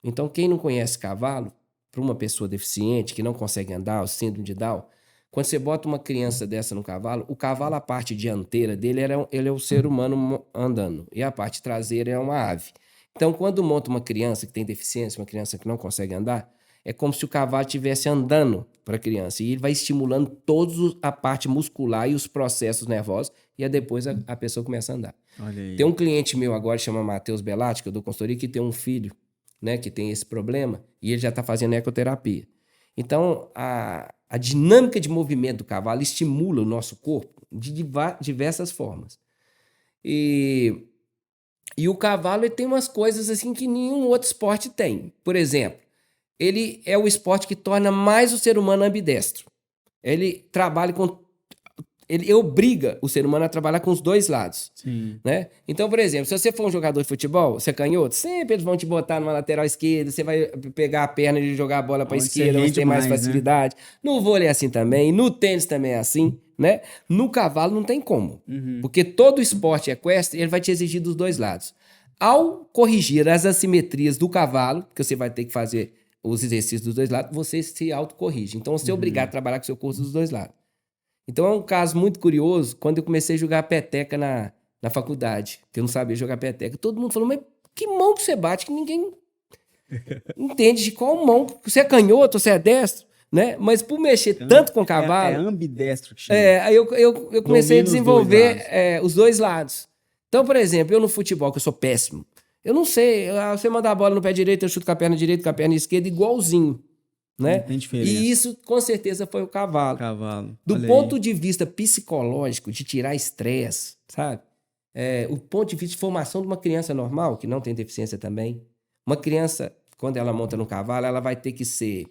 Então, quem não conhece cavalo, para uma pessoa deficiente que não consegue andar, o síndrome de Down, quando você bota uma criança dessa no cavalo, o cavalo, a parte dianteira dele, ele é o ser humano andando, e a parte traseira é uma ave. Então, quando monta uma criança que tem deficiência, uma criança que não consegue andar, é como se o cavalo estivesse andando para a criança. E ele vai estimulando toda a parte muscular e os processos nervosos. E aí depois a pessoa começa a andar. Olha aí. Tem um cliente meu agora, chama Matheus Belatti, que eu dou consultoria, que tem um filho, né, que tem esse problema. E ele já está fazendo ecoterapia. Então, a dinâmica de movimento do cavalo estimula o nosso corpo de diversas formas. E o cavalo ele tem umas coisas assim que nenhum outro esporte tem. Por exemplo, ele é o esporte que torna mais o ser humano ambidestro. Ele trabalha ele obriga o ser humano a trabalhar com os dois lados. Sim. Né? Então, por exemplo, se você for um jogador de futebol, você é canhoto, sempre eles vão te botar numa lateral esquerda, você vai pegar a perna e jogar a bola para a esquerda, onde tem mais facilidade. Né? No vôlei é assim também, no tênis também é assim, né? No cavalo não tem como, porque todo esporte equestre ele vai te exigir dos dois lados. Ao corrigir as assimetrias do cavalo, que você vai ter que fazer os exercícios dos dois lados, você se autocorrige. Então, você é obrigado a trabalhar com o seu corpo dos dois lados. Então, é um caso muito curioso, quando eu comecei a jogar peteca na faculdade, que eu não sabia jogar peteca. Todo mundo falou, mas que mão que você bate? Que ninguém entende de qual mão. Você é canhoto, você é destro, né? Mas por mexer tanto com o cavalo... É ambidestro que chama. Aí eu comecei a desenvolver os dois lados. Então, por exemplo, eu no futebol, que eu sou péssimo, eu não sei, você manda a bola no pé direito, eu chuto com a perna direita, com a perna esquerda, igualzinho. Né? Não tem diferença. E isso, com certeza, foi o cavalo. Do ponto de vista psicológico, de tirar estresse, sabe? O ponto de vista de formação de uma criança normal, que não tem deficiência também. Uma criança, quando ela monta no cavalo, ela vai ter que ser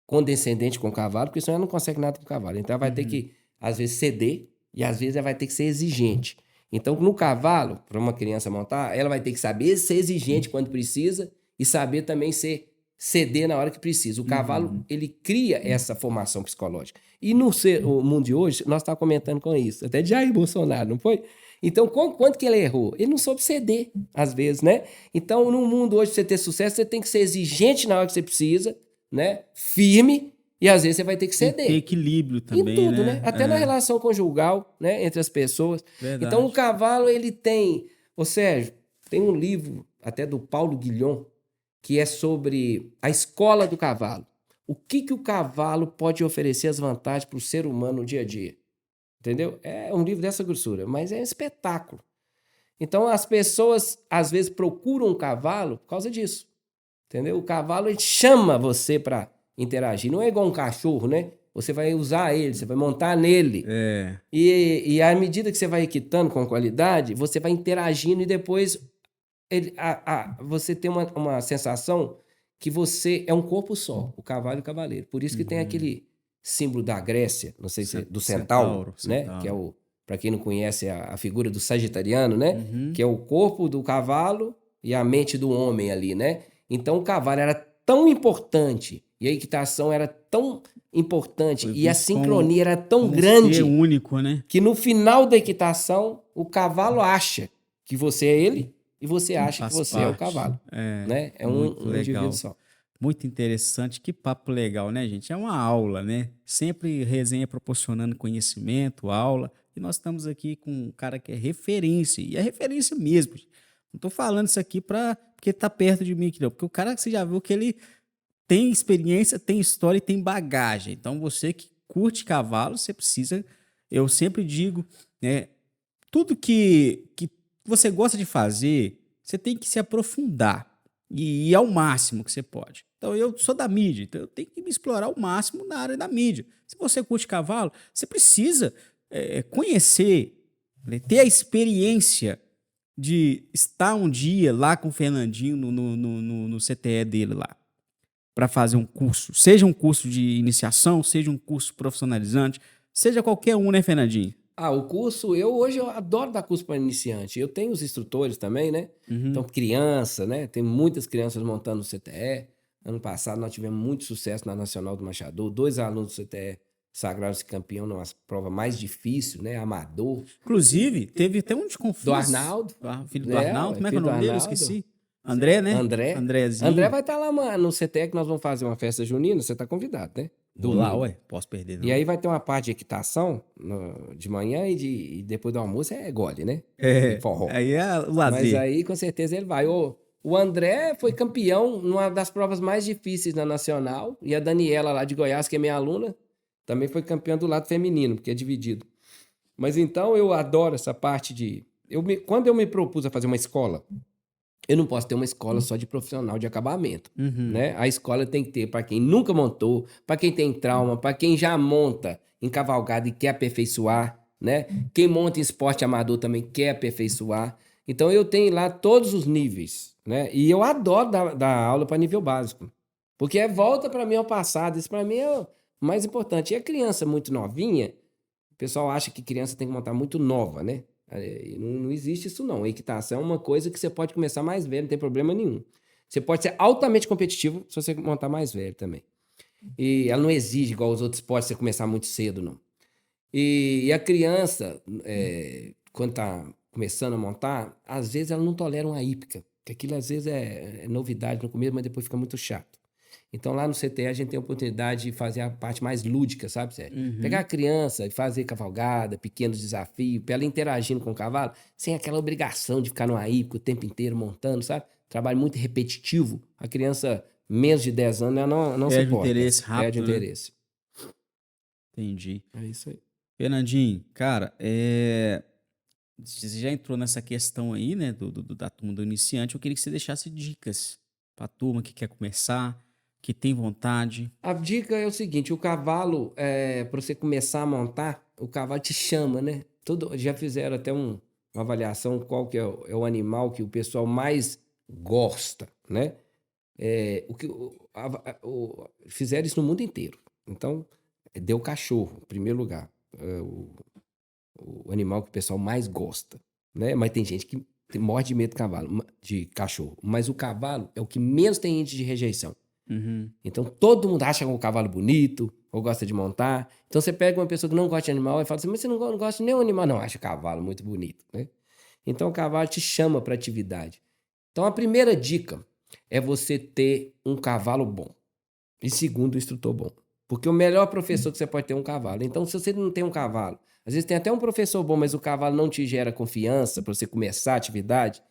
condescendente com o cavalo, porque senão ela não consegue nada com o cavalo. Então ela vai ter que, às vezes, ceder e às vezes ela vai ter que ser exigente. Então, no cavalo, para uma criança montar, ela vai ter que saber ser exigente quando precisa e saber também ceder na hora que precisa. O cavalo, ele cria essa formação psicológica. E no o mundo de hoje, nós estávamos comentando com isso, até de Jair Bolsonaro, não foi? Então, quanto que ele errou? Ele não soube ceder, às vezes, né? Então, no mundo hoje, para você ter sucesso, você tem que ser exigente na hora que você precisa, né? Firme, e às vezes você vai ter que ceder. Tem equilíbrio também, em tudo, né? Até na relação conjugal, né? Entre as pessoas. Verdade. Então, o cavalo, ele tem... Ô, Sérgio, tem um livro até do Paulo Guilhom, que é sobre a escola do cavalo. O que o cavalo pode oferecer as vantagens para o ser humano no dia a dia. Entendeu? É um livro dessa grossura, mas é um espetáculo. Então, as pessoas, às vezes, procuram um cavalo por causa disso. Entendeu? O cavalo, ele chama você para interagir. Não é igual um cachorro, né? Você vai usar ele, você vai montar nele. E à medida que você vai equitando com qualidade, você vai interagindo e depois você tem uma sensação que você é um corpo só, o cavalo e o cavaleiro. Por isso que tem aquele símbolo da Grécia, não sei se é do centauro, né? Que é para quem não conhece, a figura do sagitariano, né? Que é o corpo do cavalo e a mente do homem ali, né? Então o cavalo era tão importante e a equitação era tão importante e a sincronia era tão grande, único, né? Que no final da equitação o cavalo acha que você é ele e você acha que você é o cavalo, né? É um indivíduo só. Muito interessante, que papo legal, né, gente? É uma aula, né? Sempre resenha proporcionando conhecimento, aula, e nós estamos aqui com um cara que é referência, e é referência mesmo. Não tô falando isso aqui porque tá perto de mim aqui, não, porque o cara, você já viu que ele tem experiência, tem história e tem bagagem. Então, você que curte cavalo, você precisa, eu sempre digo, né, tudo que você gosta de fazer, você tem que se aprofundar e ir ao máximo que você pode. Então, eu sou da mídia, então eu tenho que me explorar ao máximo na área da mídia. Se você curte cavalo, você precisa conhecer, né, ter a experiência de estar um dia lá com o Fernandinho no CTE dele lá, para fazer um curso. Seja um curso de iniciação, seja um curso profissionalizante, seja qualquer um, né, Fernandinho? O curso, hoje eu adoro dar curso para iniciante. Eu tenho os instrutores também, né? Então, criança, né? Tem muitas crianças montando no CTE. Ano passado nós tivemos muito sucesso na Nacional do Machador. 2 alunos do CTE sagraram-se campeão numa prova mais difícil, né? Amador. Inclusive, teve até um desconfio. Do Arnaldo. Filho do Arnaldo. Como é que é o nome dele? Eu esqueci. André, né? Andrezinho. André vai estar lá no CTE que nós vamos fazer uma festa junina. Você está convidado, né? Vou lá, ué. Posso perder, não. E aí vai ter uma parte de equitação de manhã e depois do almoço é gole, né? Forró. Aí é o lazer. Mas aí, com certeza, ele vai. O André foi campeão numa das provas mais difíceis na Nacional. E a Daniela, lá de Goiás, que é minha aluna, também foi campeã do lado feminino, porque é dividido. Mas então, eu adoro essa parte de... Quando eu me propus a fazer uma escola, eu não posso ter uma escola só de profissional de acabamento, né? A escola tem que ter para quem nunca montou, para quem tem trauma, para quem já monta em cavalgada e quer aperfeiçoar, né? Quem monta em esporte amador também quer aperfeiçoar. Então, eu tenho lá todos os níveis, né? E eu adoro dar aula para nível básico, porque volta para mim ao passado. Isso para mim é o mais importante. E a criança muito novinha, o pessoal acha que criança tem que montar muito nova, né? Não existe isso não. A equitação é uma coisa que você pode começar mais velho, não tem problema nenhum. Você pode ser altamente competitivo se você montar mais velho também. E ela não exige, igual os outros esportes, você começar muito cedo, não. E a criança, quando está começando a montar, às vezes ela não tolera uma hípica, que aquilo às vezes é novidade no começo, mas depois fica muito chato. Então, lá no CTE, a gente tem a oportunidade de fazer a parte mais lúdica, sabe, Sérgio? Pegar a criança e fazer cavalgada, pequenos desafios, para ela interagindo com o cavalo, sem aquela obrigação de ficar numa hípica o tempo inteiro montando, sabe? Trabalho muito repetitivo. A criança, menos de 10 anos, ela não se importa. Interesse rápido, perde interesse. Entendi. É isso aí. Fernandinho, cara, você já entrou nessa questão aí, né, da turma do iniciante. Eu queria que você deixasse dicas para a turma que quer começar, que tem vontade. A dica é o seguinte, o cavalo, para você começar a montar, o cavalo te chama, né? Já fizeram até uma avaliação qual que é o animal que o pessoal mais gosta, né? Fizeram isso no mundo inteiro. Então, deu cachorro, em primeiro lugar. O animal que o pessoal mais gosta, né? Mas tem gente que morre de medo de cachorro. Mas o cavalo é o que menos tem índice de rejeição. Uhum. Então, todo mundo acha um cavalo bonito, ou gosta de montar. Então, você pega uma pessoa que não gosta de animal e fala assim, mas você não gosta de nenhum animal. Não, acha o cavalo muito bonito, né? Então, o cavalo te chama para atividade. Então, a primeira dica é você ter um cavalo bom. E segundo, um instrutor bom. Porque o melhor professor que você pode ter é um cavalo. Então, se você não tem um cavalo, às vezes tem até um professor bom, mas o cavalo não te gera confiança para você começar a atividade,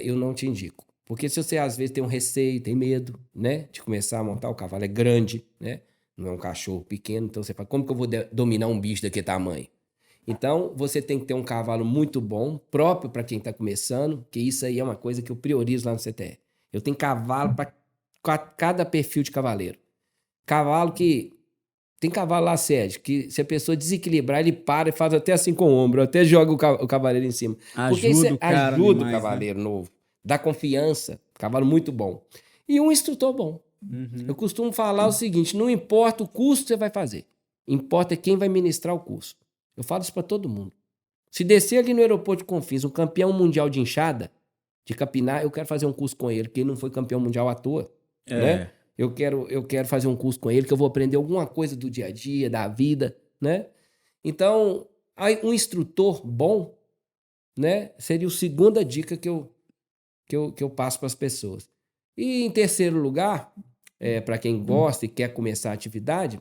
eu não te indico. Porque se você, às vezes, tem um receio, tem medo, né? De começar a montar, o cavalo é grande, né? Não é um cachorro pequeno. Então, você fala, como que eu vou dominar um bicho daquele tamanho? Então, você tem que ter um cavalo muito bom, próprio para quem está começando, que isso aí é uma coisa que eu priorizo lá no CTE. Eu tenho cavalo para cada perfil de cavaleiro. Cavalo que... Tem cavalo lá, Sérgio, que se a pessoa desequilibrar, ele para e faz até assim com o ombro, até joga o cavaleiro em cima. Porque isso Ajuda o cara ajuda o demais, né? cavaleiro novo, dá confiança, cavalo muito bom. E um instrutor bom. Uhum. Eu costumo falar o seguinte, não importa o curso que você vai fazer, importa quem vai ministrar o curso. Eu falo isso para todo mundo. Se descer ali no aeroporto de Confins, um campeão mundial de enxada, de capinar, eu quero fazer um curso com ele, porque ele não foi campeão mundial à toa, né? Eu quero fazer um curso com ele, que eu vou aprender alguma coisa do dia a dia, da vida, né? Então, um instrutor bom, né, seria a segunda dica que eu passo para as pessoas. E em terceiro lugar, para quem gosta e quer começar a atividade,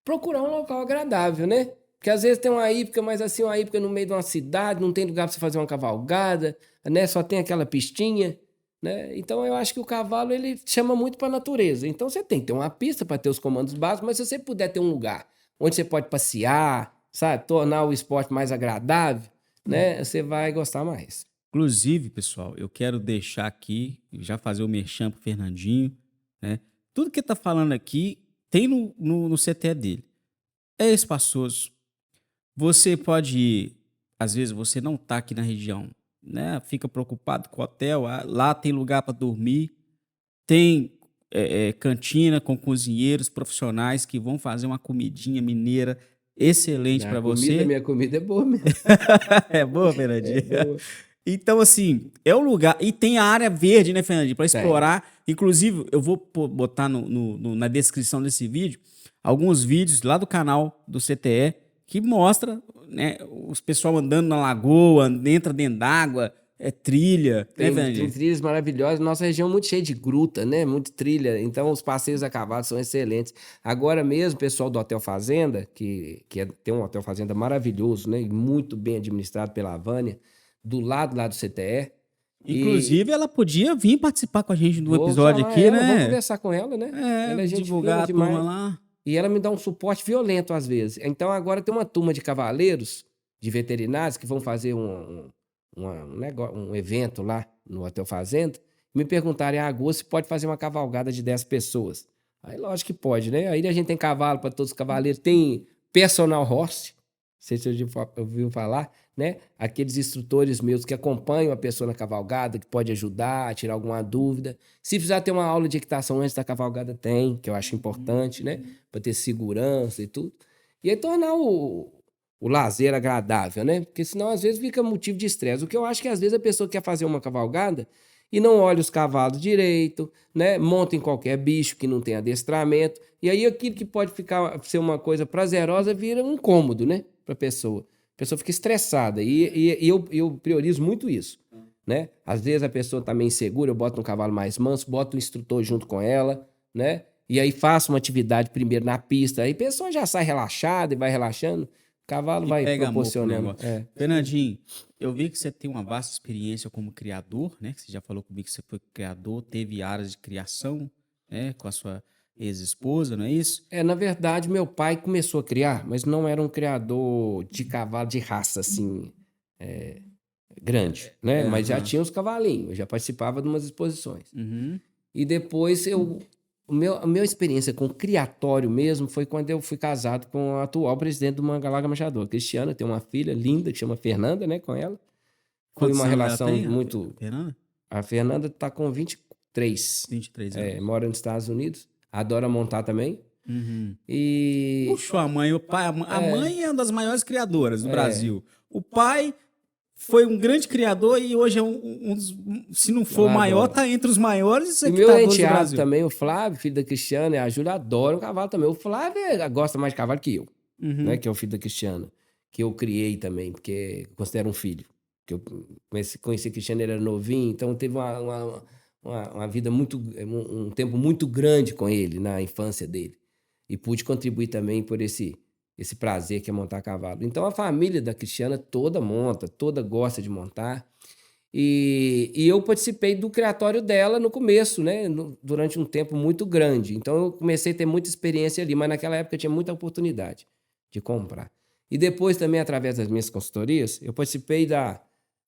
procurar um local agradável, né? Porque às vezes tem uma hípica, mas assim, uma hípica no meio de uma cidade, não tem lugar para você fazer uma cavalgada, né? Só tem aquela pistinha, né? Então eu acho que o cavalo, ele chama muito para a natureza. Então você tem que ter uma pista para ter os comandos básicos, mas se você puder ter um lugar onde você pode passear, sabe? Tornar o esporte mais agradável, né? Você vai gostar mais. Inclusive, pessoal, eu quero deixar aqui, já fazer o merchan pro Fernandinho, né? Tudo que tá falando aqui tem no CTE dele. É espaçoso. Você pode ir, às vezes você não tá aqui na região, né? Fica preocupado com o hotel, lá tem lugar para dormir, tem cantina com cozinheiros profissionais que vão fazer uma comidinha mineira excelente para você. Minha comida é boa mesmo. É boa, Fernandinho? É boa. Então, assim, é um lugar. E tem a área verde, né, Fernandinho? Para explorar. Inclusive, eu vou botar na descrição desse vídeo alguns vídeos lá do canal do CTE que mostra, né, os pessoal andando na lagoa, entra dentro d'água, trilha, né, Tem Fernandinho? trilhas maravilhosas. Nossa região é muito cheia de gruta, né? Muito trilha. Então, os passeios a cavalo são excelentes. Agora mesmo, o pessoal do Hotel Fazenda, tem um Hotel Fazenda maravilhoso, né? E muito bem administrado pela Vânia, do lado lá do CTE. Inclusive, ela podia vir participar com a gente do Vou episódio chamar aqui, ela, né? vamos conversar com ela, né? Ela é gente Divulgar fina a turma demais. lá. E ela me dá um suporte violento às vezes. Então agora tem uma turma de cavaleiros, de veterinários, que vão fazer um evento lá no Hotel Fazenda. Me perguntaram em agosto se pode fazer uma cavalgada de 10 pessoas. Aí lógico que pode, né? Aí a gente tem cavalo para todos os cavaleiros. Tem personal horse, não sei se você ouviu falar, né? Aqueles instrutores meus que acompanham a pessoa na cavalgada, que pode ajudar a tirar alguma dúvida. Se precisar ter uma aula de equitação antes da cavalgada, tem, que eu acho importante, né? Para ter segurança e tudo. E aí tornar o lazer agradável, né? Porque senão às vezes fica motivo de estresse. O que eu acho que às vezes a pessoa quer fazer uma cavalgada e não olha os cavalos direito, né? Monta em qualquer bicho que não tem adestramento. E aí aquilo que pode ser uma coisa prazerosa vira um incômodo, né? Para a pessoa fica estressada. E eu priorizo muito isso, né? Às vezes a pessoa está meio insegura, eu boto um cavalo mais manso, boto um instrutor junto com ela, né? E aí faço uma atividade primeiro na pista. Aí a pessoa já sai relaxada e vai relaxando. O cavalo vai Pega amor pro proporcionando. negócio. Fernandinho, eu vi que você tem uma vasta experiência como criador, né? Que você já falou comigo que você foi criador, teve áreas de criação, né? Com a sua ex-esposa, não é isso? Na verdade, meu pai começou a criar, mas não era um criador de cavalo de raça, assim, grande, né? Mas já tinha os cavalinhos, eu já participava de umas exposições. Uhum. E depois a minha experiência com criatório mesmo foi quando eu fui casado com o atual presidente do Mangalaga Machador, Cristiana, tem uma filha linda que chama Fernanda, né, com ela. Foi Quantos uma anos ela relação tem, muito... Fernanda? A Fernanda tá com 23 anos. Mora nos Estados Unidos. Adora montar também. E... Puxa, a mãe, o pai. A mãe é uma das maiores criadoras do Brasil. O pai foi um grande criador e hoje é um dos, se não for o maior, tá entre os maiores e meu enteado também, o Flávio, filho da Cristiana, e a Júlia adoram cavalo também. O Flávio gosta mais de cavalo que eu, né? Que é o filho da Cristiana, que eu criei também, porque eu considero um filho. Que eu conheci a Cristiana, ele era novinho, então teve uma vida um tempo muito grande com ele, na infância dele. E pude contribuir também por esse prazer que é montar cavalo. Então a família da Cristiana toda monta, toda gosta de montar. E eu participei do criatório dela no começo, né? Durante um tempo muito grande. Então eu comecei a ter muita experiência ali, mas naquela época eu tinha muita oportunidade de comprar. E depois também, através das minhas consultorias, eu participei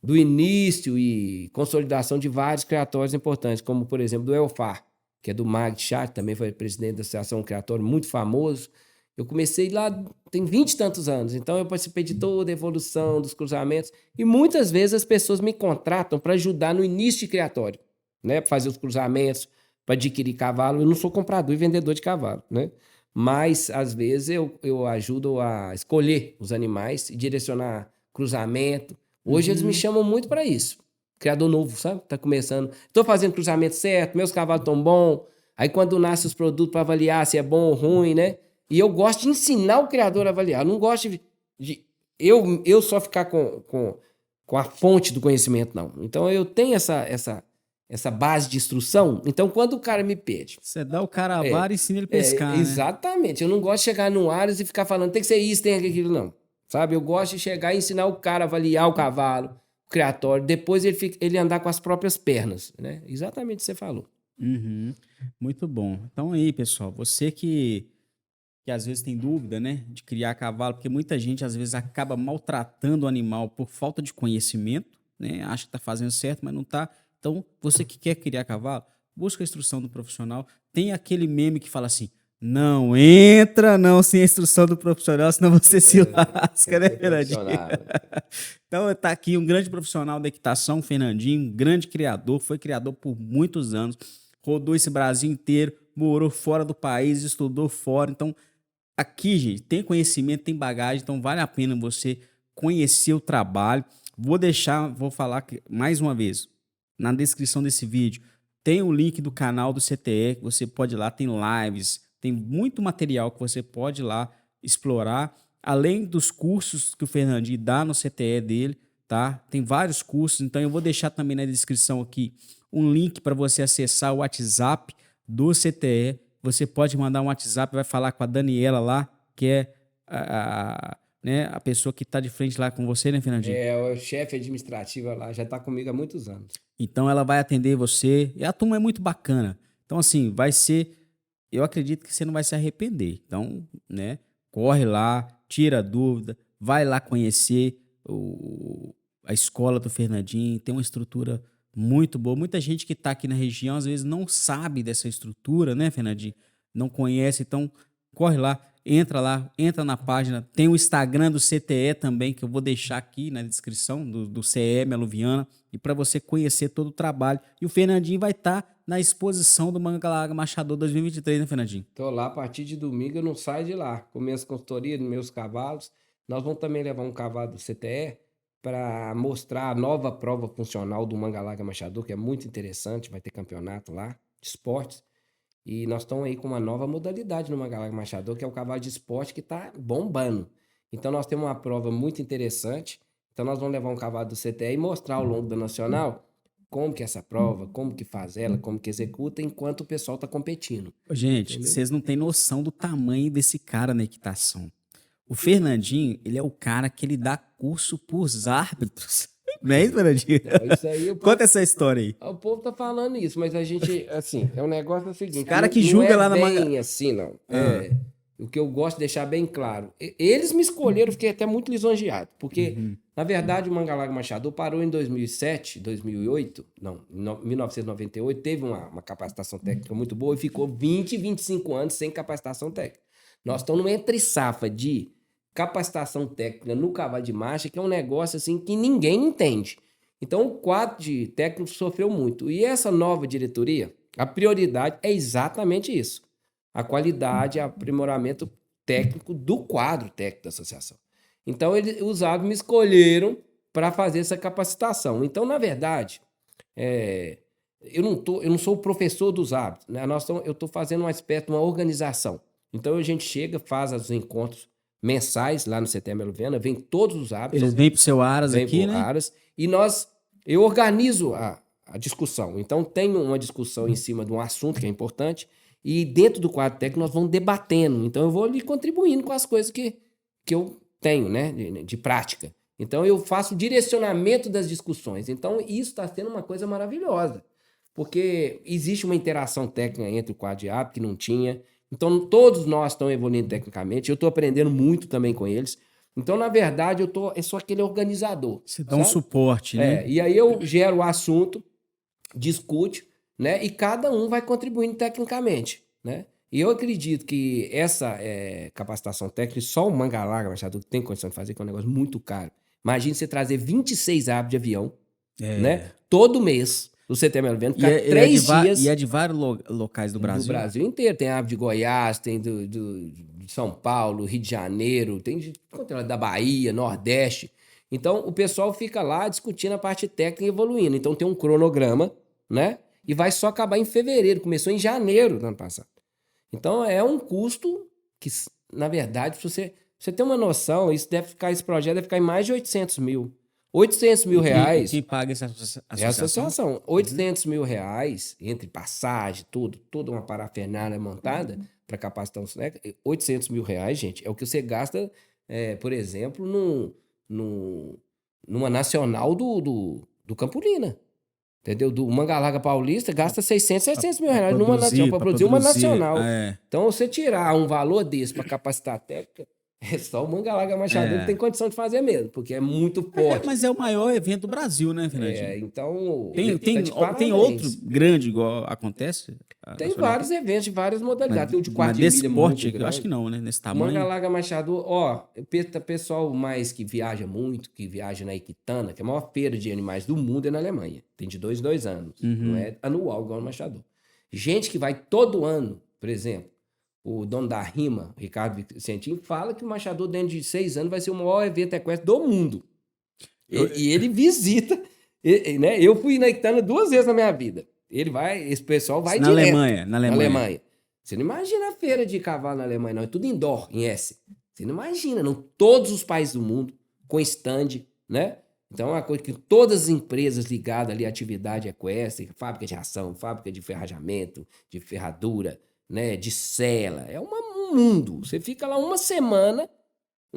do início e consolidação de vários criatórios importantes, como por exemplo do Elfar, que é do Mag Chat, também foi presidente da Associação, um criatório muito famoso. Eu comecei lá, tem 20 e tantos anos, então eu participei de toda a evolução dos cruzamentos e muitas vezes as pessoas me contratam para ajudar no início de criatório, né? Para fazer os cruzamentos, para adquirir cavalo. Eu não sou comprador e vendedor de cavalo, né? Mas às vezes eu ajudo a escolher os animais e direcionar cruzamento. Hoje eles me chamam muito para isso. Criador novo, sabe? Tá começando. Estou fazendo cruzamento certo, meus cavalos estão bons. Aí quando nascem os produtos para avaliar se é bom ou ruim, né? E eu gosto de ensinar o criador a avaliar. Eu não gosto de eu só ficar com a fonte do conhecimento, não. Então eu tenho essa base de instrução. Então quando o cara me pede... Você dá o cara a vara e ensina ele a pescar, né? Exatamente. Eu não gosto de chegar no Ares e ficar falando tem que ser isso, tem aquilo, não. Sabe? Eu gosto de chegar e ensinar o cara a avaliar o cavalo, o criatório. Depois ele andar com as próprias pernas, né? Exatamente o que você falou. Muito bom. Então aí, pessoal, você que às vezes tem dúvida, né, de criar cavalo, porque muita gente às vezes acaba maltratando o animal por falta de conhecimento, né, acha que tá fazendo certo, mas não tá. Então, você que quer criar cavalo, busca a instrução do profissional. Tem aquele meme que fala assim, não entra não sem a instrução do profissional, senão você se lasca, né, Fernandinho? Então, tá aqui um grande profissional da equitação, Fernandinho, um grande criador, foi criador por muitos anos, rodou esse Brasil inteiro, morou fora do país, estudou fora, então aqui, gente, tem conhecimento, tem bagagem, então vale a pena você conhecer o trabalho. Vou falar mais uma vez, na descrição desse vídeo, tem o link do canal do CTE, que você pode ir lá, tem lives, tem muito material que você pode ir lá explorar, além dos cursos que o Fernandinho dá no CTE dele, tá? Tem vários cursos, então eu vou deixar também na descrição aqui um link para você acessar o WhatsApp do CTE. Você pode mandar um WhatsApp, vai falar com a Daniela lá, que é a pessoa que está de frente lá com você, né, Fernandinho? É, o chefe administrativa lá, já está comigo há muitos anos. Então ela vai atender você, e a turma é muito bacana. Então assim, eu acredito que você não vai se arrepender. Então, né, corre lá, tira a dúvida, vai lá conhecer a escola do Fernandinho, tem uma estrutura muito boa. Muita gente que está aqui na região, às vezes, não sabe dessa estrutura, né, Fernandinho? Não conhece, então corre lá, entra na página. Tem o Instagram do CTE também, que eu vou deixar aqui na descrição, do CE Meluviana, e para você conhecer todo o trabalho. E o Fernandinho vai estar na exposição do Mangalaga Machador 2023, né, Fernandinho? Tô lá, a partir de domingo eu não saio de lá, com minhas consultorias, meus cavalos. Nós vamos também levar um cavalo do CTE para mostrar a nova prova funcional do Mangalaga Machador, que é muito interessante, vai ter campeonato lá de esportes. E nós estamos aí com uma nova modalidade no Mangalaga Machador, que é o cavalo de esporte que está bombando. Então nós temos uma prova muito interessante. Então nós vamos levar um cavalo do CTE e mostrar ao longo da Nacional como que é essa prova, como que faz ela, como que executa, enquanto o pessoal está competindo. Gente, Entendeu? vocês não têm noção do tamanho desse cara na equitação. O Fernandinho, ele é o cara que ele dá curso pros árbitros. Não é isso, Fernandinho? Não, isso aí Conta essa história aí. O povo tá falando isso, mas a gente, assim, é um negócio seguinte. Os cara que não julga é lá na bem assim, não. O que eu gosto de deixar bem claro. Eles me escolheram, fiquei até muito lisonjeado, porque, na verdade, o Mangalaga Machador parou em 2007, 2008, não, em 1998, teve uma capacitação técnica muito boa e ficou 20, 25 anos sem capacitação técnica. Nós estamos numa entre-safra de capacitação técnica no cavalo de marcha, que é um negócio assim que ninguém entende. Então, o quadro de técnico sofreu muito. E essa nova diretoria, a prioridade é exatamente isso. A qualidade, aprimoramento técnico do quadro técnico da associação. Então, os árbitros me escolheram para fazer essa capacitação. Então, na verdade, eu não sou o professor dos árbitros, né? Eu estou fazendo uma espécie de uma organização. Então, a gente chega, faz os encontros mensais lá no CT Melo Viana, vem todos os árbitros. Eles vêm pro seu Aras Vem aqui, pro né? Aras, e eu organizo a discussão. Então, tem uma discussão em cima de um assunto que é importante, e dentro do quadro técnico nós vamos debatendo. Então, eu vou ali contribuindo com as coisas que eu tenho, né, de prática. Então, eu faço o direcionamento das discussões. Então, isso está sendo uma coisa maravilhosa, porque existe uma interação técnica entre o quadro de árbitro que não tinha. Então, todos nós estamos evoluindo tecnicamente. Eu estou aprendendo muito também com eles. Então, na verdade, eu sou aquele organizador. Você dá um suporte, né? E aí eu gero o assunto, discute, né? E cada um vai contribuindo tecnicamente, né? E eu acredito que essa capacitação técnica, só o Manga Larga Machado tem condição de fazer, que é um negócio muito caro. Imagina você trazer 26 aves de avião, né? Todo mês, do CT Melo Viana, ficar 3 dias. E é de vários locais do Brasil? Do Brasil inteiro. Tem ave de Goiás, tem de São Paulo, Rio de Janeiro, tem da Bahia, Nordeste. Então, o pessoal fica lá discutindo a parte técnica e evoluindo. Então, tem um cronograma, né? E vai só acabar em fevereiro. Começou em janeiro do ano passado. Então, é um custo que, na verdade, se você ter uma noção, esse projeto deve ficar em mais de 800 mil. 800 mil reais. Quem paga essa associação? É a associação. 800 mil reais, entre passagem, tudo, toda uma parafernália montada para capacitação, né? 800 mil reais, gente, é o que você gasta, por exemplo, numa nacional do Campolina. Entendeu? Do Manga Paulista gasta 600, 700 mil reais numa nacional, para produzir uma nacional. Então, você tirar um valor desse para capacitar a técnica, é só o Manga Machado que tem condição de fazer mesmo, porque é muito forte. Mas é o maior evento do Brasil, né, Fernandinho? Então... Tem outro grande igual acontece? Tem vários eventos de várias modalidades. Tem o de 4 de milha porte, eu acho que não, né? Nesse tamanho. Manga Machado, pessoal mais que viaja muito, que viaja na Equitana, que é a maior feira de animais do mundo, é na Alemanha. Tem de 2 em 2 anos. Não é anual igual o Machado. Gente que vai todo ano, por exemplo, o dono da Rima, Ricardo Vicentinho, fala que o Machado, dentro de 6 anos, vai ser o maior evento equestre do mundo. E ele visita, né? Eu fui na Equitana 2 vezes na minha vida. Esse pessoal vai direto. Na Alemanha. Você não imagina a feira de cavalo na Alemanha, não. É tudo indoor, em Essen. Você não imagina, não. Todos os países do mundo, com stand, né? Então, é uma coisa que todas as empresas ligadas ali à atividade equestre, fábrica de ração, fábrica de ferrajamento, de ferradura, né? De sela. É um mundo. Você fica lá uma semana...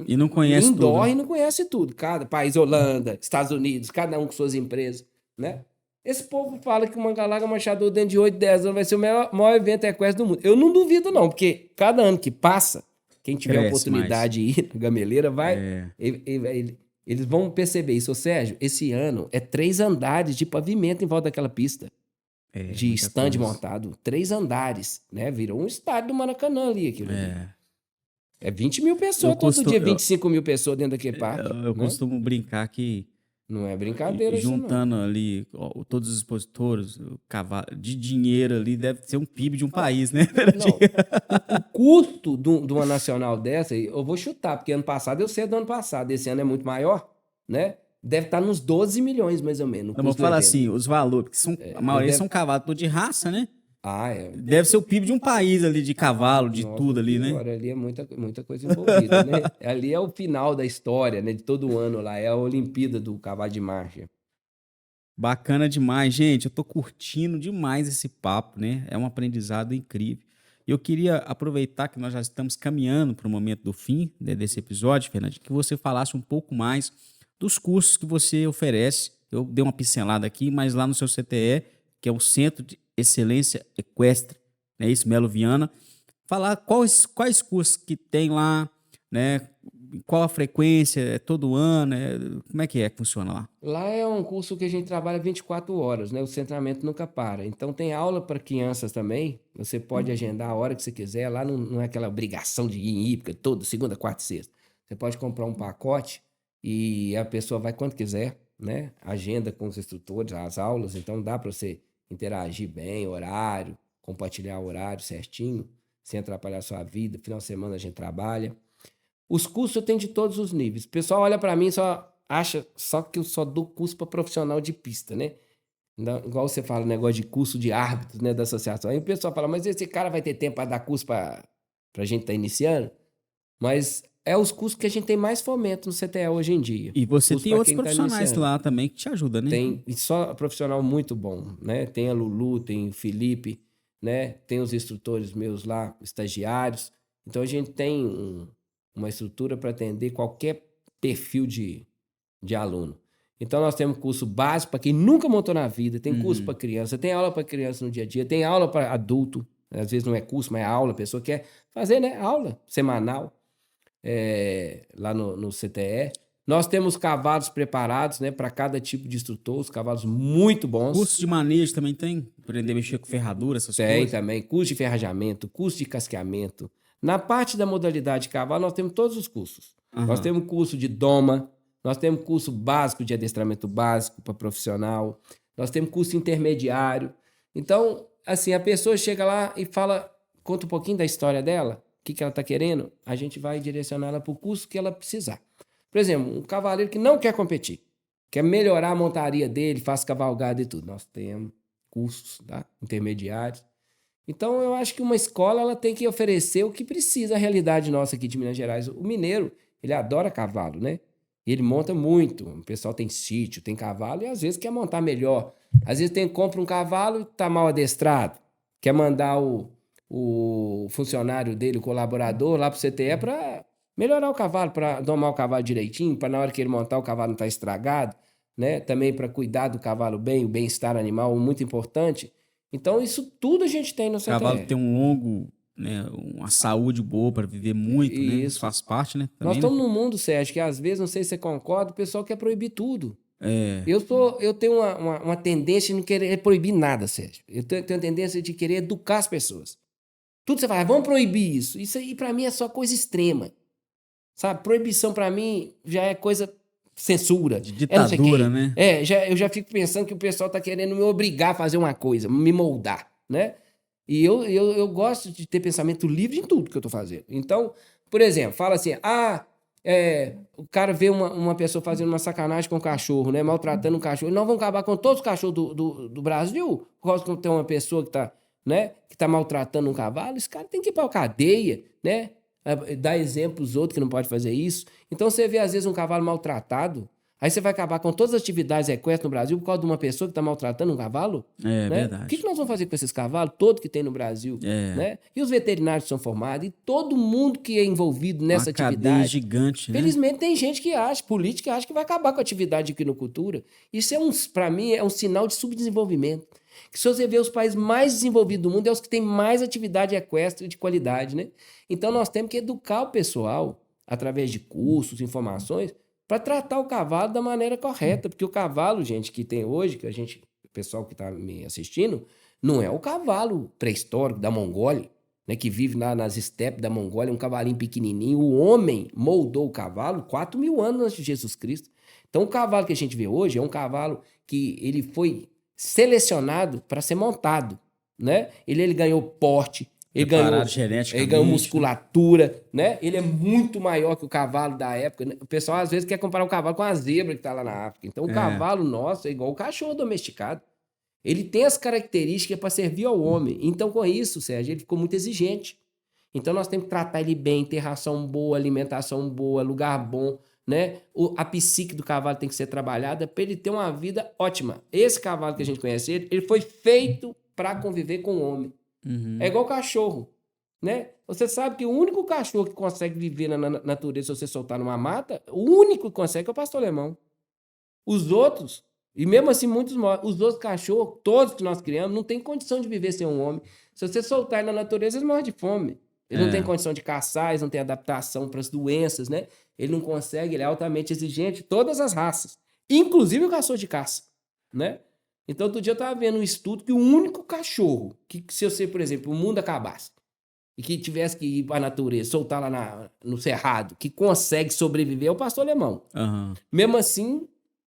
E não conhece indoor tudo. E não conhece tudo. Cada país, Holanda, Estados Unidos, cada um com suas empresas, né? Esse povo fala que o Manga Machado dentro de 8, 10 anos vai ser o maior evento equestre do mundo. Eu não duvido, não, porque cada ano que passa, quem tiver a oportunidade de ir na gameleira eles vão perceber isso. Ô, Sérgio, esse ano é 3 andares de pavimento em volta daquela pista. De stand montado. 3 andares, né? Virou um estádio do Maracanã ali, aquilo ali. É 20 mil pessoas todo dia, 25 mil pessoas dentro daquele parque. Eu costumo brincar que... Não é brincadeira juntando isso, não. ali todos os expositores, o cavalo, de dinheiro ali, deve ser um PIB de um país, né? Não, o custo de uma nacional dessa, eu vou chutar, porque ano passado eu sei do ano passado, esse ano é muito maior, né? Deve estar nos 12 milhões, mais ou menos. Vamos falar assim, os valores, porque a maioria são cavalos de raça, né? Deve ser o PIB de um país ali, de cavalo, de tudo ali, né? Agora, ali é muita coisa envolvida, né? Ali é o final da história, né? De todo ano lá, é a Olimpíada do cavalo de marcha. Bacana demais, gente. Eu tô curtindo demais esse papo, né? É um aprendizado incrível. E eu queria aproveitar que nós já estamos caminhando para o momento do fim, né, desse episódio, Fernando, que você falasse um pouco mais dos cursos que você oferece. Eu dei uma pincelada aqui, mas lá no seu CTE, que é o Centro de Excelência Equestre, né, isso, Melo Viana, falar quais cursos que tem lá, né, qual a frequência, é todo ano, como é que funciona lá? Lá é um curso que a gente trabalha 24 horas, né? O centramento nunca para. Então tem aula para crianças também, você pode agendar a hora que você quiser, lá não é aquela obrigação de ir em hípica toda segunda, quarta e sexta. Você pode comprar um pacote e a pessoa vai quando quiser, né? Agenda com os instrutores, as aulas, então dá para você interagir bem, horário, compartilhar o horário certinho, sem atrapalhar a sua vida. Final de semana a gente trabalha. Os cursos eu tenho de todos os níveis. O pessoal olha para mim e só acha só que eu só dou curso para profissional de pista, né? Igual você fala, negócio de curso de árbitros, né, da associação. Aí o pessoal fala, mas esse cara vai ter tempo para dar curso para a gente estar iniciando? Mas é os cursos que a gente tem mais fomento no CTE hoje em dia. E você Curso tem para outros quem tá profissionais iniciando. lá também que te ajudam, né? Tem, e só profissional muito bom, né? Tem a Lulu, tem o Felipe, né? Tem os instrutores meus lá, estagiários. Então a gente tem uma estrutura para atender qualquer perfil de aluno. Então nós temos curso básico para quem nunca montou na vida, tem curso para criança, tem aula para criança no dia a dia, tem aula para adulto, às vezes não é curso, mas é aula, a pessoa quer fazer, né? Aula semanal lá no CTE. Nós temos cavalos preparados, né, para cada tipo de instrutor, os cavalos muito bons. Curso de manejo também tem? Aprender a mexer com ferradura, essas Tem coisas? também, curso de ferrajamento, curso de casqueamento. Na parte da modalidade de cavalo, nós temos todos os cursos. Nós temos curso de doma, nós temos curso básico de adestramento básico para profissional, nós temos curso intermediário. Então, assim, a pessoa chega lá e fala, conta um pouquinho da história dela, o que ela está querendo, a gente vai direcionar ela para o curso que ela precisar. Por exemplo, um cavaleiro que não quer competir, quer melhorar a montaria dele, faz cavalgada e tudo. Nós temos cursos, tá? Intermediários. Então, eu acho que uma escola ela tem que oferecer o que precisa a realidade nossa aqui de Minas Gerais. O mineiro, ele adora cavalo, né? E ele monta muito. O pessoal tem sítio, tem cavalo e às vezes quer montar melhor. Às vezes compra um cavalo e tá mal adestrado. Quer mandar o funcionário dele, o colaborador, lá pro CTE para melhorar o cavalo, para domar o cavalo direitinho, para na hora que ele montar o cavalo não estar estragado, né? Também para cuidar do cavalo bem, o bem-estar animal, muito importante. Então, isso tudo a gente tem no CTE. O cavalo tem um longo, né, uma saúde boa para viver muito, né? Isso Isso. faz parte, né? Nós Também, estamos né? num mundo, Sérgio, que às vezes, não sei se você concorda, o pessoal quer proibir tudo. É. Eu tenho uma tendência de não querer proibir nada, Sérgio. Eu tenho a tendência de querer educar as pessoas. Tudo você fala, vamos proibir isso. Isso aí, pra mim, é só coisa extrema. Sabe? Proibição, pra mim, já é coisa censura. De É não sei ditadura, quem. né? Eu já fico pensando que o pessoal tá querendo me obrigar a fazer uma coisa, me moldar, né? E eu gosto de ter pensamento livre em tudo que eu tô fazendo. Então, por exemplo, fala assim, o cara vê uma pessoa fazendo uma sacanagem com o cachorro, né? Maltratando um cachorro. Nós vamos acabar com todos os cachorros do Brasil? Por causa que tem uma pessoa que tá, né, que tá maltratando um cavalo? Esse cara tem que ir pra cadeia, né? Dar exemplo aos outros que não pode fazer isso. Então você vê, às vezes, um cavalo maltratado, aí você vai acabar com todas as atividades equestres no Brasil por causa de uma pessoa que está maltratando um cavalo? É Né? verdade. O que nós vamos fazer com esses cavalos, todos que tem no Brasil? É. Né? E os veterinários que são formados, e todo mundo que é envolvido nessa Uma cadeia atividade. gigante, né? Felizmente tem gente que acha, política que acha que vai acabar com a atividade de equinocultura. Isso para mim, é um sinal de subdesenvolvimento. Que se você ver os países mais desenvolvidos do mundo, é os que têm mais atividade equestre de qualidade, né? Então nós temos que educar o pessoal, através de cursos, informações, para tratar o cavalo da maneira correta. Porque o cavalo, gente, que tem hoje, o pessoal que está me assistindo, não é o cavalo pré-histórico da Mongólia, né, que vive nas estepes da Mongólia, um cavalinho pequenininho. O homem moldou o cavalo 4.000 anos antes de Jesus Cristo. Então o cavalo que a gente vê hoje é um cavalo que ele foi selecionado para ser montado, né? Ele ganhou porte, ele ganhou musculatura, né? Ele é muito maior que o cavalo da época, né? O pessoal às vezes quer comparar o cavalo com a zebra que está lá na África. Então o cavalo nosso é igual o cachorro domesticado. Ele tem as características para servir ao homem. Então com isso, Sérgio, ele ficou muito exigente. Então nós temos que tratar ele bem, ter ração boa, alimentação boa, lugar bom, né? A psique do cavalo tem que ser trabalhada para ele ter uma vida ótima. Esse cavalo que a gente conhece, ele foi feito para conviver com o homem. É igual cachorro, né? Você sabe que o único cachorro que consegue viver na natureza se você soltar numa mata, o único que consegue é o pastor alemão. Os outros, e mesmo assim muitos morrem, os outros cachorros, todos que nós criamos, não tem condição de viver sem um homem. Se você soltar ele na natureza, eles morrem de fome. Ele não tem condição de caçar, eles não têm adaptação para as doenças, né? Ele não consegue, ele é altamente exigente, todas as raças, inclusive o cachorro de caça, né? Então, outro dia eu estava vendo um estudo que o único cachorro, que se você, por exemplo, o mundo acabasse, e que tivesse que ir para a natureza, soltar lá no cerrado, que consegue sobreviver é o pastor alemão. Mesmo assim,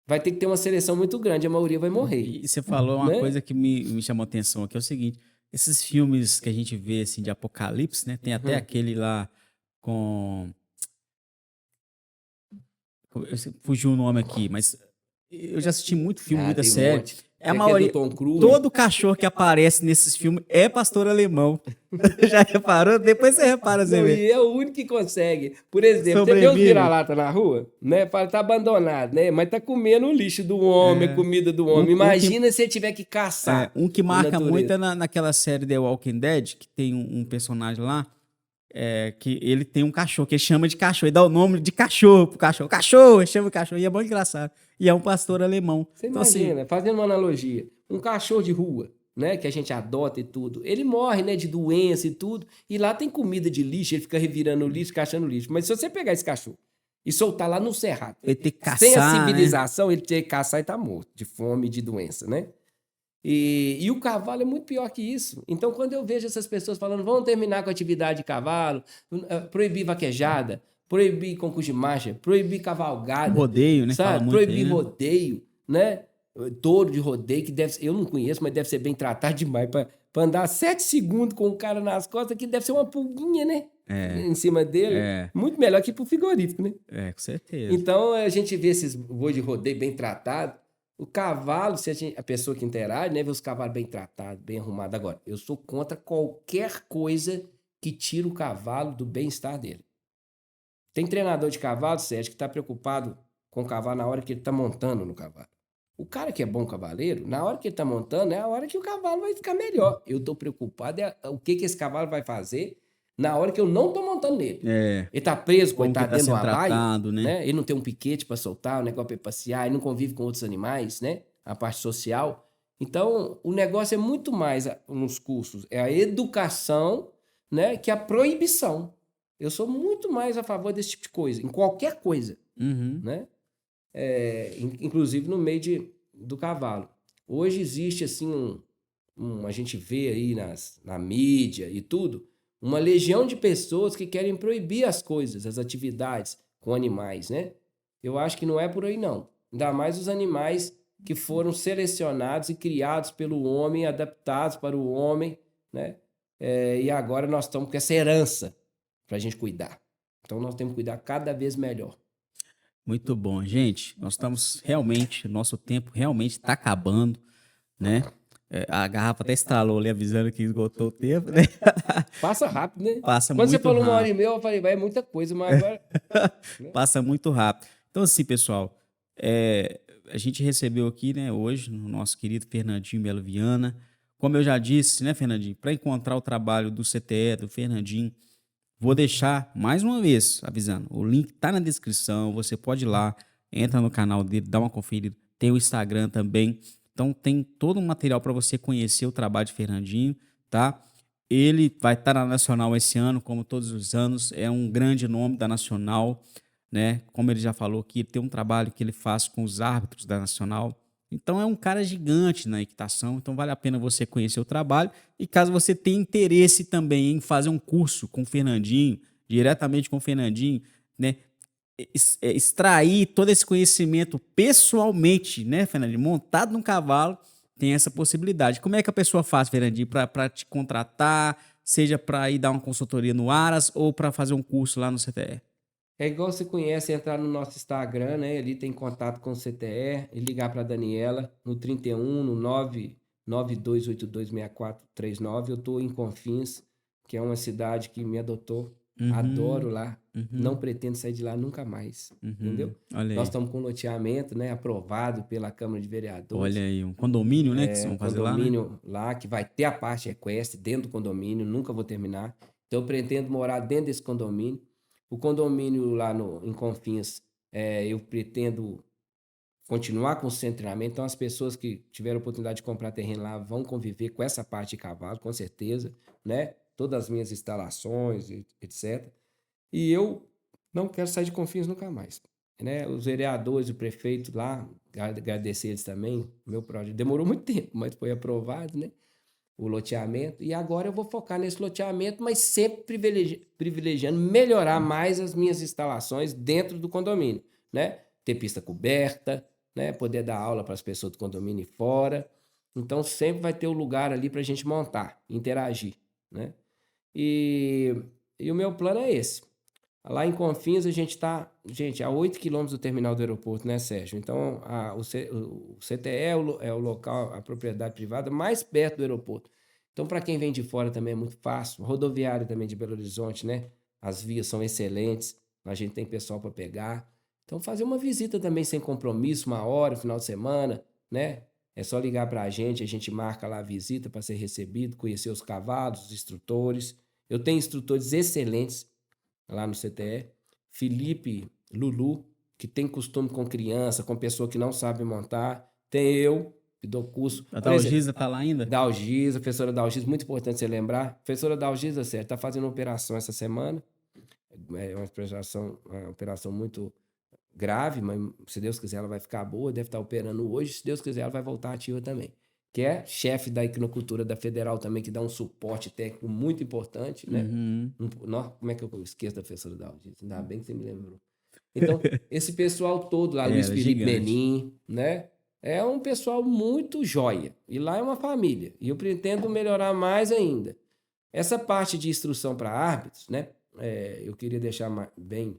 vai ter que ter uma seleção muito grande, a maioria vai morrer, E você falou uma né? coisa que me chamou a atenção aqui, é o seguinte, esses filmes que a gente vê, assim, de apocalipse, né? Tem até aquele lá com... Fugiu o nome aqui, mas eu já assisti muito filme, muita Tem um série. monte. É a Tem aquele do maioria... Tom Cruise. Todo cachorro que aparece nesses filmes é pastor alemão. Já reparou? Depois você repara, você Não, vê. e é o único que consegue. Por exemplo, você vê os Sobrevive. vira-lata na rua, né? Fala, tá abandonado, né? Mas tá comendo o lixo do homem, a comida do homem. Imagina se você tiver que caçar. Um que na marca muito natureza. é naquela série The Walking Dead, que tem um personagem lá, que ele tem um cachorro, que ele chama de cachorro, ele dá o nome de cachorro pro cachorro. Cachorro, ele chama de cachorro, e é muito engraçado. E é um pastor alemão. Você Então, assim, imagina, fazendo uma analogia, um cachorro de rua, né, que a gente adota e tudo, ele morre, né, de doença e tudo, e lá tem comida de lixo, ele fica revirando o lixo, caçando lixo. Mas se você pegar esse cachorro e soltar lá no cerrado, ele tem que sem a caçar, né? civilização, ele tem que caçar e tá morto, de fome e de doença, né? E o cavalo é muito pior que isso. Então, quando eu vejo essas pessoas falando, vamos terminar com a atividade de cavalo, proibir vaquejada, proibir concurso de marcha, proibir cavalgada, Rodeio, né? Fala sabe? muito Proibir aí, né? rodeio, né? Touro de rodeio, que deve ser, eu não conheço, mas deve ser bem tratado demais para andar 7 segundos com o cara nas costas, que deve ser uma pulguinha, né? Em cima dele. Muito melhor que pro frigorífico, né? Com certeza. Então, a gente vê esses boi de rodeio bem tratados. O cavalo, se a pessoa que interage, né, vê os cavalos bem tratados, bem arrumados. Agora, eu sou contra qualquer coisa que tire o cavalo do bem-estar dele. Tem treinador de cavalo, Sérgio, que está preocupado com o cavalo na hora que ele está montando no cavalo. O cara que é bom cavaleiro, na hora que ele está montando, é a hora que o cavalo vai ficar melhor. Eu estou preocupado o que esse cavalo vai fazer na hora que eu não estou montando nele. Ele está preso, Como coitado, que tá dentro de sendo uma baia, tratado, né? Ele não tem um piquete para soltar, um negócio para passear, ele não convive com outros animais, né? A parte social. Então, o negócio é muito mais nos cursos, é a educação, né, que a proibição. Eu sou muito mais a favor desse tipo de coisa, em qualquer coisa, né? Inclusive no meio do cavalo. Hoje existe, assim, a gente vê aí na mídia e tudo, uma legião de pessoas que querem proibir as coisas, as atividades com animais, né? Eu acho que não é por aí, não. Ainda mais os animais que foram selecionados e criados pelo homem, adaptados para o homem, né? E agora nós estamos com essa herança para a gente cuidar. Então nós temos que cuidar cada vez melhor. Muito bom, gente. Nós estamos realmente, nosso tempo realmente está acabando, né? A garrafa até estalou ali avisando que esgotou o tempo, né? Passa rápido, né? Passa Quando você muito falou 1 hora e rápido. meia, eu falei, vai, é muita coisa, mas agora. Passa muito rápido. Então, assim, pessoal, a gente recebeu aqui, né, hoje, o nosso querido Fernandinho Melo Viana. Como eu já disse, né, Fernandinho, para encontrar o trabalho do CTE, do Fernandinho, vou deixar mais uma vez avisando. O link tá na descrição. Você pode ir lá, entra no canal dele, dá uma conferida. Tem o Instagram também. Então tem todo um material para você conhecer o trabalho de Fernandinho, tá? Ele vai estar na Nacional esse ano, como todos os anos. É um grande nome da Nacional, né? Como ele já falou aqui, tem um trabalho que ele faz com os árbitros da Nacional. Então é um cara gigante na equitação, então vale a pena você conhecer o trabalho. E caso você tenha interesse também em fazer um curso com o Fernandinho, diretamente com o Fernandinho, né? Extrair todo esse conhecimento pessoalmente, né, Fernandinho? Montado num cavalo, tem essa possibilidade. Como é que a pessoa faz, Fernandinho, para te contratar, seja para ir dar uma consultoria no Aras ou para fazer um curso lá no CTE? É igual você conhece, entrar no nosso Instagram, né? Ali tem contato com o CTE e ligar para a Daniela no 31, no 992826439. Eu estou em Confins, que é uma cidade que me adotou. Adoro lá. Não pretendo sair de lá nunca mais. Entendeu? Olha Nós aí. estamos com loteamento, né? Aprovado pela Câmara de Vereadores. Olha aí, um condomínio, né, que vocês vão fazer lá, né? Condomínio lá, que vai ter a parte equestre dentro do condomínio, nunca vou terminar. Então eu pretendo morar dentro desse condomínio. O condomínio lá em Confins, eu pretendo continuar com o centro de treinamento. Então, as pessoas que tiveram a oportunidade de comprar terreno lá vão conviver com essa parte de cavalo, com certeza, né? Todas as minhas instalações, etc. E eu não quero sair de Confins nunca mais, né? Os vereadores, o prefeito lá, agradecer eles também. Meu projeto demorou muito tempo, mas foi aprovado, né? O loteamento, e agora eu vou focar nesse loteamento, mas sempre privilegiando melhorar mais as minhas instalações dentro do condomínio, né? Ter pista coberta, né? Poder dar aula para as pessoas do condomínio e fora. Então sempre vai ter um lugar ali para a gente montar, interagir, né? E, e o meu plano é esse. Lá em Confins a gente está, gente, a 8 quilômetros do terminal do aeroporto, né, Sérgio? Então o CTE é o local, a propriedade privada mais perto do aeroporto. Então, para quem vem de fora também é muito fácil. Rodoviária também de Belo Horizonte, né? As vias são excelentes, a gente tem pessoal para pegar. Então, fazer uma visita também sem compromisso, uma hora, final de semana, né? É só ligar para a gente marca lá a visita para ser recebido, conhecer os cavalos, os instrutores. Eu tenho instrutores excelentes lá no CTE. Felipe Lulu, que tem costume com criança, com pessoa que não sabe montar. Tem eu, que dou curso. A Por exemplo, Dalgisa tá lá ainda? Dalgisa, professora Dalgisa, muito importante você lembrar. Professora Dalgisa, certo, está fazendo uma operação essa semana. É uma operação muito grave, mas se Deus quiser ela vai ficar boa, deve estar operando hoje. Se Deus quiser ela vai voltar ativa também. Que é chefe da equinocultura da Federal também, que dá um suporte técnico muito importante, né? Uhum. Como é que eu esqueço da professora Dalgisa? Ainda bem que você me lembrou. Então, esse pessoal todo lá, Luiz Era Felipe gigante. Menin, né? É um pessoal muito joia. E lá é uma família. E eu pretendo melhorar mais ainda. Essa parte de instrução para árbitros, né? Eu queria deixar bem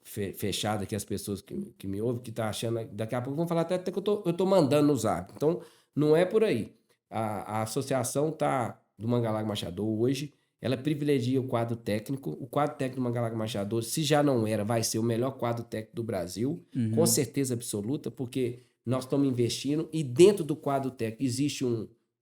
fechado aqui as pessoas que me ouvem, que estão achando. Daqui a pouco vão falar até que eu tô mandando nos árbitros. Então, não é por aí. A associação do Mangalaga Machador hoje. Ela privilegia o quadro técnico. O quadro técnico do Mangalaga Machador, se já não era, vai ser o melhor quadro técnico do Brasil, com certeza absoluta, porque nós estamos investindo e dentro do quadro técnico existe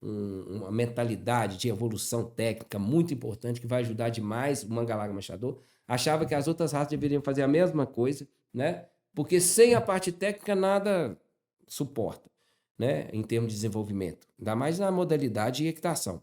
uma mentalidade de evolução técnica muito importante que vai ajudar demais o Mangalaga Machador. Achava que as outras raças deveriam fazer a mesma coisa, né? Porque sem a parte técnica nada suporta, né? Em termos de desenvolvimento. Ainda mais na modalidade e equitação.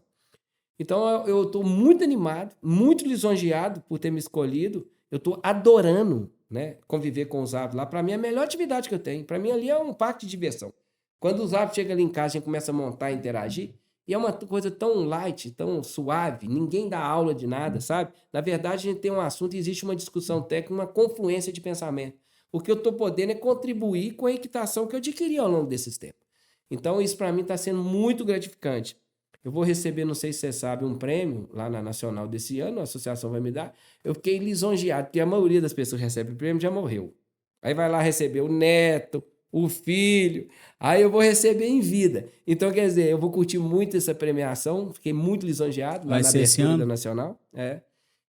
Então eu estou muito animado, muito lisonjeado por ter me escolhido. Eu estou adorando, né, conviver com os árbitros lá. Para mim é a melhor atividade que eu tenho. Para mim ali é um parque de diversão. Quando os árbitros chegam ali em casa, a gente começa a montar e interagir. E é uma coisa tão light, tão suave. Ninguém dá aula de nada, sabe? Na verdade, a gente tem um assunto e existe uma discussão técnica, uma confluência de pensamento. O que eu estou podendo é contribuir com a equitação que eu adquiri ao longo desses tempos. Então isso para mim está sendo muito gratificante. Eu vou receber, não sei se você sabe, um prêmio lá na Nacional desse ano, a associação vai me dar. Eu fiquei lisonjeado, porque a maioria das pessoas que recebe o prêmio já morreu. Aí vai lá receber o neto, o filho, aí eu vou receber em vida. Então, quer dizer, eu vou curtir muito essa premiação, fiquei muito lisonjeado lá Vai na ser esse abertura da ano? Nacional.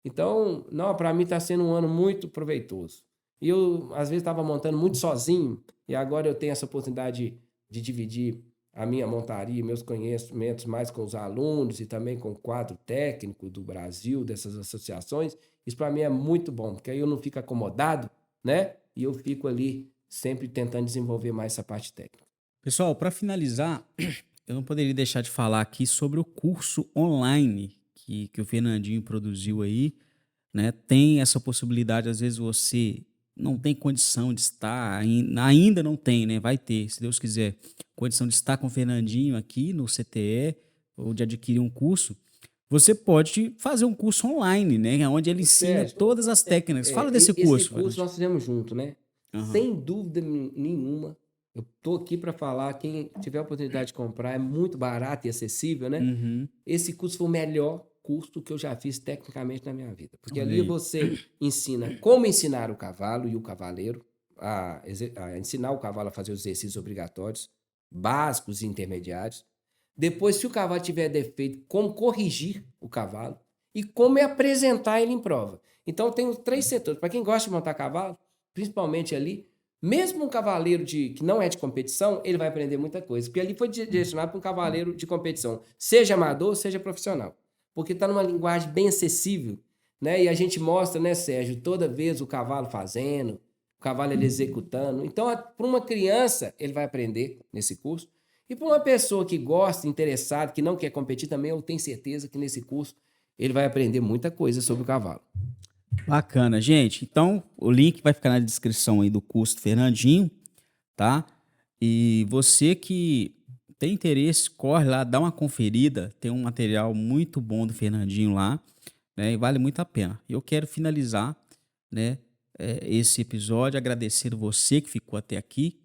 Então, não, para mim está sendo um ano muito proveitoso. E eu, às vezes, estava montando muito sozinho, e agora eu tenho essa oportunidade de dividir a minha montaria, meus conhecimentos mais com os alunos e também com o quadro técnico do Brasil, dessas associações. Isso para mim é muito bom, porque aí eu não fico acomodado, né? E eu fico ali sempre tentando desenvolver mais essa parte técnica. Pessoal, para finalizar, eu não poderia deixar de falar aqui sobre o curso online que o Fernandinho produziu aí, né? Tem essa possibilidade, às vezes você não tem condição de estar, ainda não tem, né? Vai ter, se Deus quiser, condição de estar com o Fernandinho aqui no CTE ou de adquirir um curso. Você pode fazer um curso online, né? Onde ele ensina Sérgio, todas as técnicas. Fala desse esse curso, curso Fernandinho. nós fizemos junto, né? Aham. Sem dúvida nenhuma, eu tô aqui para falar, quem tiver a oportunidade de comprar, é muito barato e acessível, né? Uhum. Esse curso foi o melhor curso que eu já fiz tecnicamente na minha vida. Porque Olha ali aí. você ensina como ensinar o cavalo e o cavaleiro, a ensinar o cavalo a fazer os exercícios obrigatórios, básicos e intermediários. Depois, se o cavalo tiver defeito, como corrigir o cavalo e como é apresentar ele em prova. Então, tem os 3 setores. Para quem gosta de montar cavalo, principalmente ali, mesmo um cavaleiro que não é de competição, ele vai aprender muita coisa. Porque ali foi direcionado para um cavaleiro de competição, seja amador, seja profissional. Porque está numa linguagem bem acessível, né? E a gente mostra, né, Sérgio, toda vez o cavalo fazendo, o cavalo ele executando. Então, para uma criança, ele vai aprender nesse curso. E para uma pessoa que gosta, interessada, que não quer competir também, eu tenho certeza que nesse curso ele vai aprender muita coisa sobre o cavalo. Bacana, gente. Então, o link vai ficar na descrição aí do curso do Fernandinho, tá? E você que tem interesse, corre lá, dá uma conferida. Tem um material muito bom do Fernandinho lá, né? E vale muito a pena. Eu quero finalizar, né? esse episódio, agradecendo você que ficou até aqui,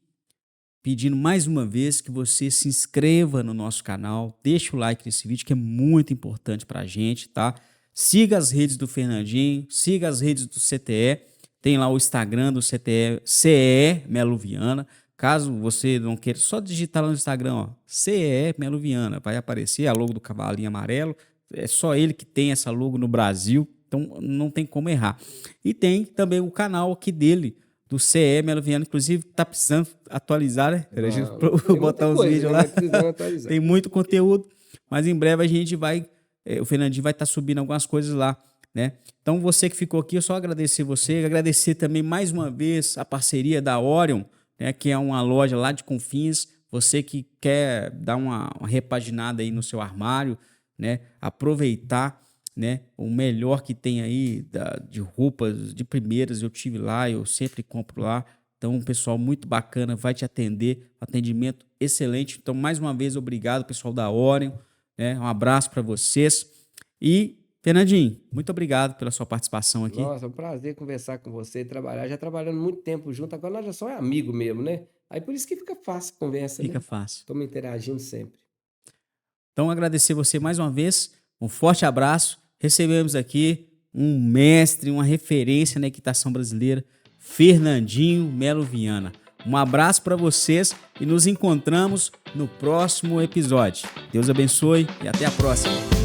pedindo mais uma vez que você se inscreva no nosso canal, deixa o like nesse vídeo que é muito importante pra gente, tá? Siga as redes do Fernandinho, siga as redes do CTE, tem lá o Instagram do CTE, CE Melo Viana. Caso você não queira, só digitar lá no Instagram, ó, CE Melo Viana, vai aparecer a logo do cavalinho amarelo, é só ele que tem essa logo no Brasil, então não tem como errar. E tem também o canal aqui dele, do CE Melo Viana, inclusive tá precisando atualizar, né? Pra gente botar os vídeos lá. Tem muito conteúdo, mas em breve a gente vai, o Fernandinho vai estar subindo algumas coisas lá, né? Então você que ficou aqui, eu só agradecer você, agradecer também mais uma vez a parceria da Orion, né, que é uma loja lá de Confins. Você que quer dar uma repaginada aí no seu armário, né, aproveitar, né, o melhor que tem aí de roupas de primeiras, eu tive lá, eu sempre compro lá. Então, um pessoal muito bacana vai te atender, atendimento excelente. Então, mais uma vez, obrigado, pessoal da Orion, né, um abraço para vocês. E, Fernandinho, muito obrigado pela sua participação aqui. Nossa, é um prazer conversar com você e trabalhar. Já trabalhando muito tempo junto, agora nós já somos amigos mesmo, né? Aí por isso que fica fácil a conversa, Fica né? fácil. Estamos interagindo sempre. Então, agradecer você mais uma vez, um forte abraço. Recebemos aqui um mestre, uma referência na equitação brasileira, Fernandinho Melo Viana. Um abraço para vocês e nos encontramos no próximo episódio. Deus abençoe e até a próxima.